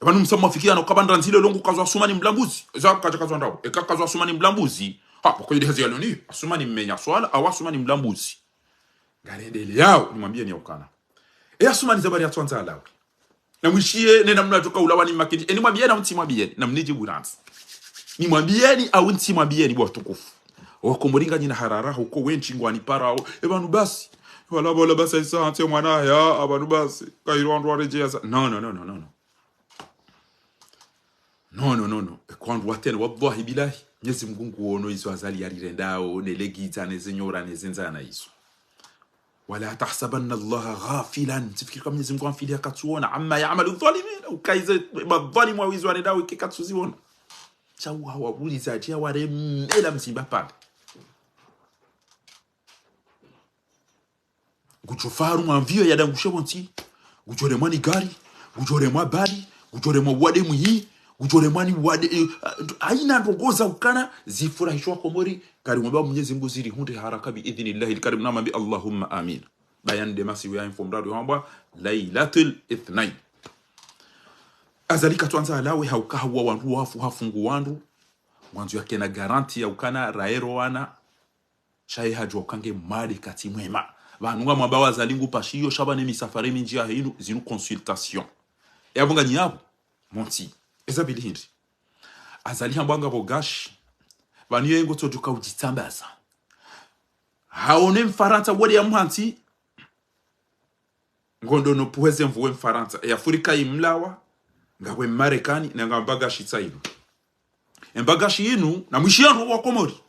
abantu msamo fikira no kabandra nzile longo kazwa sumani mlambuzi za kazwa ndawo kazwa sumani mlambuzi kwa ile hazi yaloni sumani mmenya swala au sumani mlambuzi garendele yao nimwambie ni ukana sumani zabari ya twanza alawi na mwishie nena mnatoka ulawani makini ni mwambie na mtimwambie na mniji buranzi ni mwambieni au mtimwambieni bwa tukufu wakomoringa nyina harara huko wenchi ngwani parao banu basi wala bola basi isa ante mwana ya abanu basi kairo ndo arejea no kwandu watene wallahi bilahi Mwenyezi Mungu wono izo azali yarirendao nelegiza nezenyora nezenzana izo wala tahsabanna Allah ghafilan tifikiri kama Mwenyezi Mungu amfilia katuona amma ya'malu dhalimin ukaize madhalimu wa wizo anedao ikikatuziona chawa hawabuli za jia waremela msimba pale guchofaru mwanvio ya dangushe wanti gujore mwani gari gujore mwa bali gujore mwa wade muhi gujore mwani wade aina ndogoza ukana zifurahishwa komori kari mwamba Mwenyezi Mungu ziri hunde haraka bi idhnillahi alkarim na mambi Allahumma amin bayan de masi ya informrado hamba lailatul ithnain azalika tuanza alawe haukawa wandu wafu hafungu wandu mwanzo yake na garanti ya ukana raero wana chai hajwa kange mali kati mwema vanunga mwabawa zalingu pashiyo shaba nemi safari minjia hinu zinu consultation yabunga nyabo monti ezabili hindi azali hambanga bogashi vaniyo yengo tojuka ujitambaza haone mfaranta wade ya mhanti ngondo no puweze mvuwe mfaranta ya furika imlawa ngawe Marekani na ngambagashi tsailu embagashi inu na mwishiano wa komori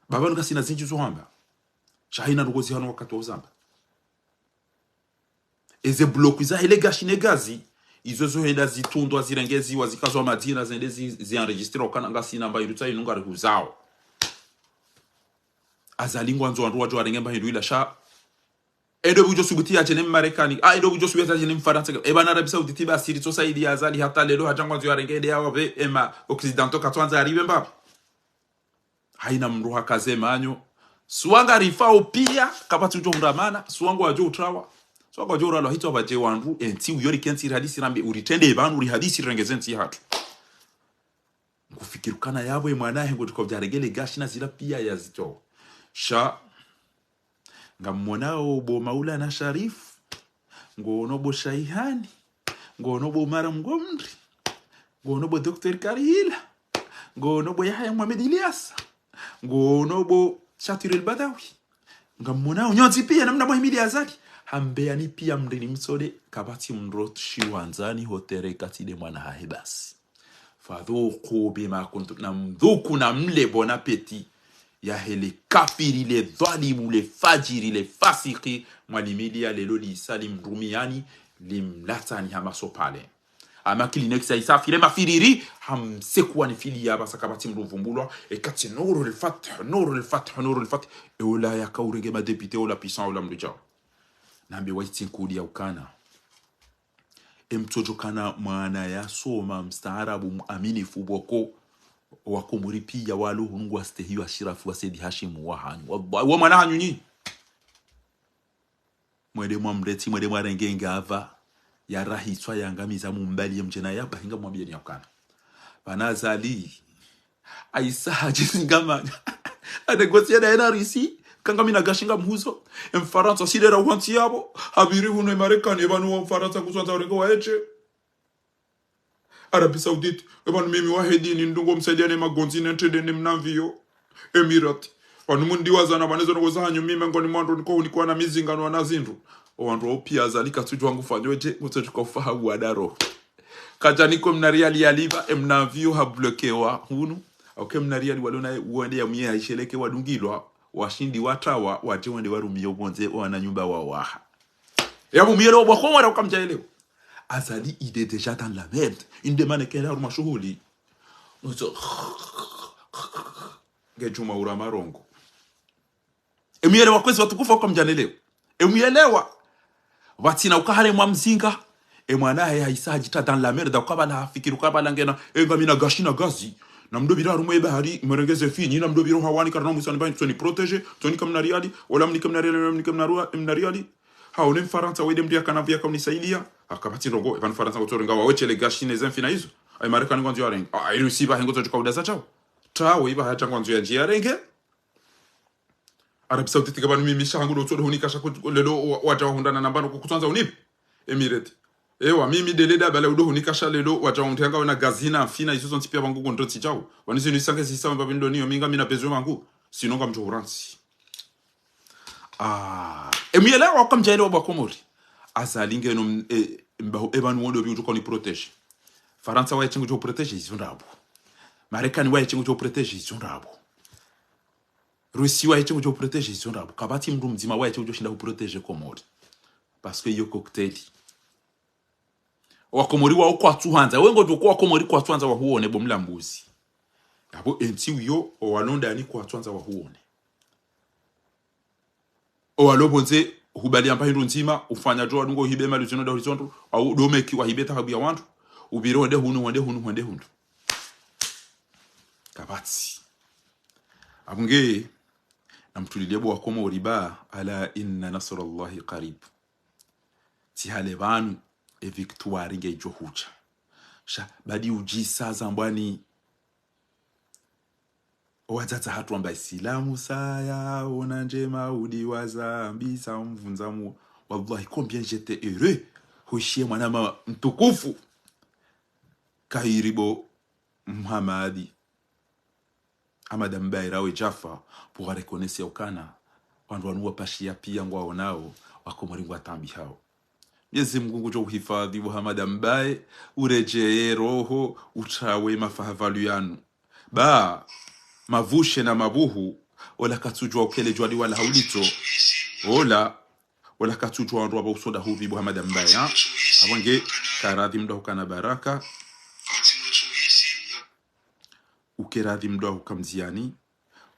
baba ngasina zinji zohamba shahina rugozi hano wakati wa zamba eze bloku za hele gashi negazi izo zo henda zitundwa zirengezi wazikazwa madina zende zienregistre okana ngasina mba iruta inunga rehuzao azalingwa nzo wandu wajwa rengemba hindu ila sha edo bujo subuti ya jene Marekani edo bujo subuti ya jene Mfaransa bana Arabia Saudite ba siri to saidi azali hata lelo hajangwa nzo yarengede yawo be ema occidental katwanza aribe mbaba haina mruha kaze manyo suanga rifao pia kapatu jo ndamana suanga wajo utrawa suanga wajo uralo hito baje wandu enti uyori kenti hadisi rambe uritende banu uri hadisi rengezenti hatu kufikirukana yabo mwanahe ngo tukovyaregele gashina zila pia yazito sha ngamonao bo Maulana Sharif ngono bo Shaihani ngono bo mara mgomri ngono bo Dr. Karihila, ngono bo Yahya Mohamed Ilyas, ngono bo Shatir al-Badawi, ngamona unyonzi pia namna Muhammad Azali hambeani pia mndini msode kabati mrot shiwanzani hotere katide mwana haibasi fadhuku bima kuntum na mdhuku na mle bon appétit ya hele kafiri le dhalimu le fajiri le fasiki mwalimili lelo li salim rumiani limlatani hamaso pale ama kilinekisa isafire mafiriri hamsekuwa ni fili ya basa kabati mruvumbulwa ekati nuru al-fath e ola ya kaurege ma député ola puissant ola mrujao nambe waiti nkudi ya ukana mtojo kana mwana ya soma mstaarabu aminifu boko wako muripi ya walu hungu astehi wa shirafu wa Sayyid Hashim wa hanyu wa mwana hanyu nyi mwede mwamreti mwede mwarengenge ava ya rahiswa ya ngamiza mumbali ya mjena ya bahinga mwambia ni yakana banazali aisa hajizingama anegosia na enarisi kanga mina gashinga mhuzo mfaransa sidera wanti yabo habiri huno Marekani banu wa mfaransa kuswanza urengo wa eche Arabie Saoudite banu mimi wahedini ndungo msaidiane magonzi nentede ni mnavio Emirati banu mundi wazana banezo ngoza hanyu mimi ngoni mwando niko unikuwa na mizingano na zindu wandu opia zalika tuju wangu fanyoje mtoto ufahamu wa daro kaja niko mnariali ya liva mnavio hablokewa hunu okay mnariali walona uende ya mie haisheleke wadungilwa washindi watawa waje wende warumie ubonze wana nyumba wa waha yabu mielo bwa kwa wala kamjaelewa azali ide déjà dans la merde une demande qu'elle a mashuhuli nzo ngejuma ura marongo emielewa kwezi watukufa kwa mjanelewa emielewa watina ukahale mwa mzinga emwanaye haisajita dans la merde kwa bala fikiru kwa bala ngena engamina gashina gazi na mdobira rumwe bahari merengeze fini na mdobiro hawani karna musani bani tsoni protéger tsoni kamna riali wala mnikamna riali haone mfaransa wede mdia kana vya kamni sailia akabati rongo evan faransa ngotorenga waweche le gashine zenfina hizo ay marekani ngwanzo yareng ay rusi ba hengo tsoka udasa chao tawo iba hata ngwanzo ya njia renge Arabie Saoudite kabani mimi shangu ndo tsoro hunika shako lelo watahundana nambano kukutsanza unipi Emirate ewa mimi deleda bala udo hunikasha lelo wataonganga wana gazina fina izo zonti pia bangu kontoti chao wanizi ni sanke sisa mba bindo niyo minga mina bezo bangu sinonga mjoransi emielewa kwa mjaelewa bwa komori azalinge no mbaho eban wondo bi utuko ni protege faransa wa chengo jo protege izo ndabo marekani wa chengo jo protege izo ndabo rusi wa chengo jo protege izo ndabo kabati mndu mzima wa chengo jo shinda ku protege komori parce que yo cocktail wakomori wa kwa tuhanza wengo jo kwa komori kwa tuhanza wa huone bomlambuzi abo enti uyo owalonda ni kwa tuhanza wa huone owalobonze hubali ampahindo nzima ufanya jo adungo hibema luzino da horizonto au domeki wa hibeta habu ya wantu ubiro de hunu kabati abunge namtulilebo wa komori ba ala inna nasrullahi qarib ti halebanu e victoire nge johucha sha badi ujisa zambwani wazata hatu amba Islamu saya ona njema udiwaza mbisa mvunzamu wallahi combien j'étais heureux hushie mwanama mtukufu kairibo Muhammadi Ahmad Mbairawe Jaffa pour reconnaître ukana wandu wanuwa pashia pia ngwao nao wakomori ngwatambi hao Mwenyezi Mungu jo uhifadhi Muhammad Mbaye urejee roho utawe mafahavalu yanu ba mavushe na mabuhu wala katujwa ukele jwali wala haulito wala katujwa ndo aba usoda huvi Muhammad Mbaye abange karadhi mdo kana baraka ukeradhi mdo ukamziani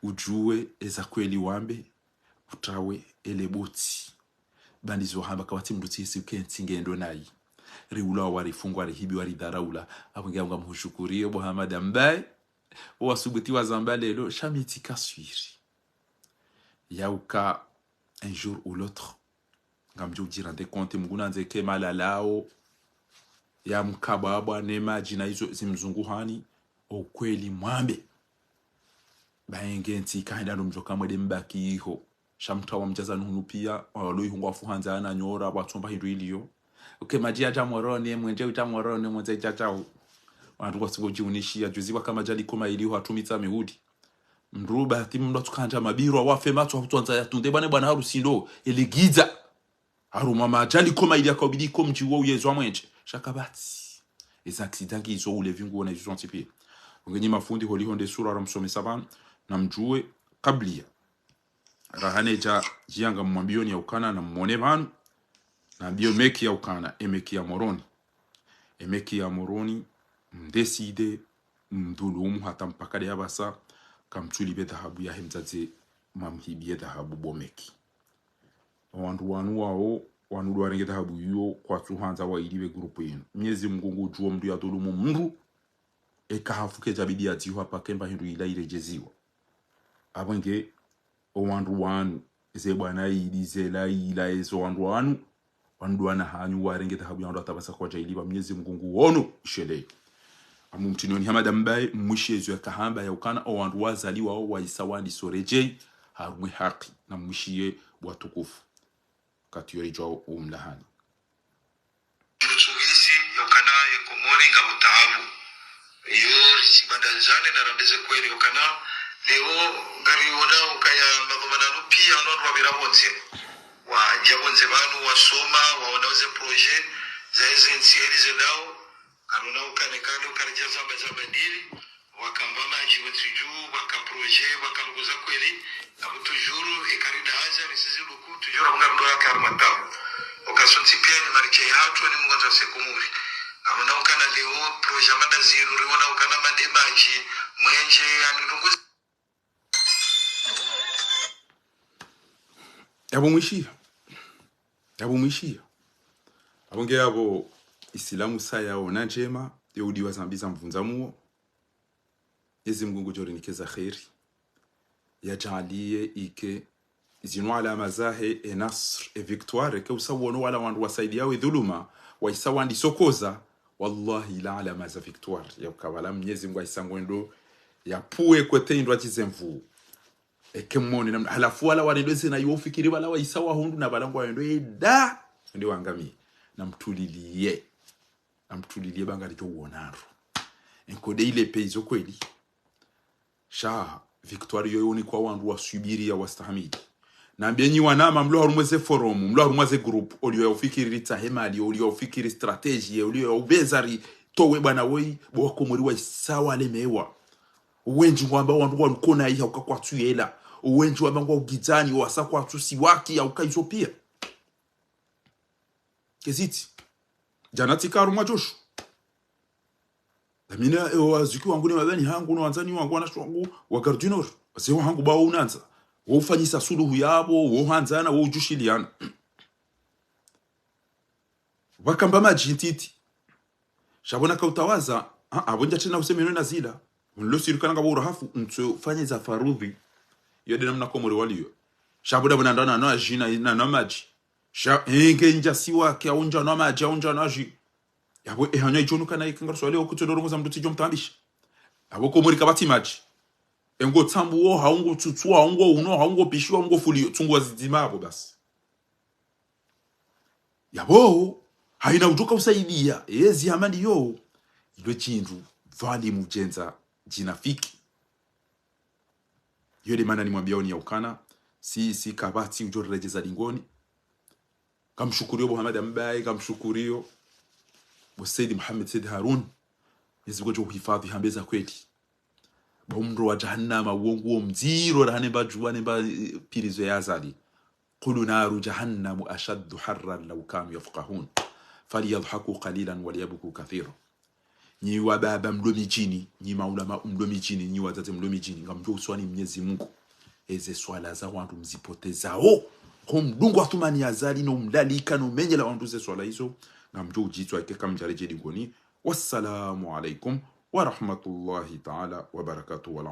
ujue eza kweli wambe utawe eleboti bandizo hamba kawati mdutisi ukenti ngendo nayi riula warifungwa rihibi waridharaula abange anga mhushukurio Muhammad Mbaye wasubuti wa zamba lelo chamitika suiri yauka un jour ou l'autre ngamjo jirande compte mguna nzeke malalao ya mkababa nema jina hizo zimzunguhani okweli mwambe baengenti kaenda ndo mjoka mwede mbaki iho shamta wa mjaza nunu pia waloi hungwa fuhanza na nyora watumba hindu iliyo majia jamorone mwenje utamorone mwenze chachao wandu wasigojiunishia juziwa kama jali koma iliyo hatumita mehudi mruba hatimu ndo tukanja mabiro wafe matu hakutuanza yatunde bwana harusi ndo eligiza haruma majali koma ili akabidi komji wo yezo mwenje shakabati eza accident izo ule vingu na izo antipi ngenye mafundi holi honde sura ramsome saban na mjue kablia rahane ja jianga mwambioni ya ukana na mwone banu na bio meki ya ukana emeki ya moroni mdeside mdulumu hata mpakade ya basa kamtuli be dhahabu ya hemzaze mamhibie dhahabu bomeki wandu wanu wao wanu warenge dhahabu yo kwa tuhanza wa iliwe grupu yenu Mwenyezi Mungu juo mdu ya dhulumu mru ekahafuke jabidi ya tiho hapa kemba hindu ila irejeziwa abenge wandu wanu eze bwana ilize la ila ezo wandu wana hanyu warenge dhahabu ya wandu atabasa kwa jailiwa Mwenyezi Mungu wono ishele amumtinoni hamada mbaye mwishezo ya kahamba ya ukana wandu wazaliwa wa isawandi soreje harumwe haki na mwishie watukufu katiyori jao umlahani Lusugisi yokana yekomori nga mutahabu yori chibadanzane na randeze kweli yokana leo gari yoda ukaya magomana pia nonwa birabonze wa jabonze banu wasoma waonaweze projet za hizi nsieli zedao kanuna ukanekano kanijaza mbazaba dili wakambama jiwetu juu wakaproje wakaluguza kweli na mtujuru ikarida haja nisizi luku tujura mngarundo yake armatabu wakasonti pia ni mariche hatu ni mwanza sekumuri kanuna ukana leo proje mada ziru riwana ukana mademaji mwenje anirunguza yabo mwishia abonge yabo Islamu saya ona njema yehudi wazambiza mvunzamuo Yezi Mungu jori nikeza khairi yajalie ike zinu alama zahe e nasr e victoire ke usawono wala wandu wasaidia we dhuluma waisawandi sokoza wallahi la alama za victoire ya ukawala Mwenyezi Mungu aisangwendo ya puwe kwete indwa chizemvu ekemone na halafu wala wanendeze na yofikiri wala waisawa hundu na balangu wendo eda ndi wangami na mtulilie banga licho uonaru enkode ile peizo kweli sha victoire yoyo ni kwa wandu wa subiri ya wastahamili na mbienyi wanama mlo harumweze forum mlo harumweze group olio ya ufikiri ritahemali olio ya ufikiri strategy olio ya ubezari towe bana woi bwako muri wa sawa lemewa uwenji ngwamba wandu walukona iha ukakwatu yela uwenji wamba ngwa ugizani wasa kwatu siwaki ya ukaizo pia keziti janati karuma joshu Amina waziki wangu ni mabani hangu na wanzani wangu wanashu wangu wakardinor wasewa hangu bawa unanza wufanyisa suluhu yabo wuhanzana wujushiliana wakamba majintiti shabona kautawaza abonja tena useme nena zila mlosirikana ngabo urahafu mtufanye za farudhi yode namna komori waliyo shabuda bonandana no ajina na maji sha nja siwa ke unja no maji unja no aji yabo ehanya ijono kana ikangarso leo kutodorongoza mduti jo mtambisha abo komori kabati maji engo tsambu wo haungo tutua haungo uno haungo pishiwa haungo fulio tungwa zidimabo basi yabo haina utoka usaidia yezi amani yo ilo chindu vali mujenza jinafiki yode mana nimwambia oni ya ukana si kabati ujore rejeza lingoni kamshukurio Muhammad ambaye kamshukurio Sayyid Muhammad Sayyid Harun yezigojo uhifadhi hambeza kweli baumro wa jahannama uongo mziro rahane bajuane ba pirizo ya azali qulu naru jahannam ashaddu harran law kanu yafqahun falyadhaku qalilan waliyabku kathira nyi wa baba mlomi jini nyi maulama mlomi jini nyi wazazi mlomi jini ngamjo uswani Mwenyezi Mungu eze swala za wandu mzipotezao kumdungu atumani azali no mlalika no menyela wandu ze swala hizo ngamjo ujitwa ike kamjareje dingoni wassalamu alaikum wa rahmatullahi ta'ala wa barakatuhu wa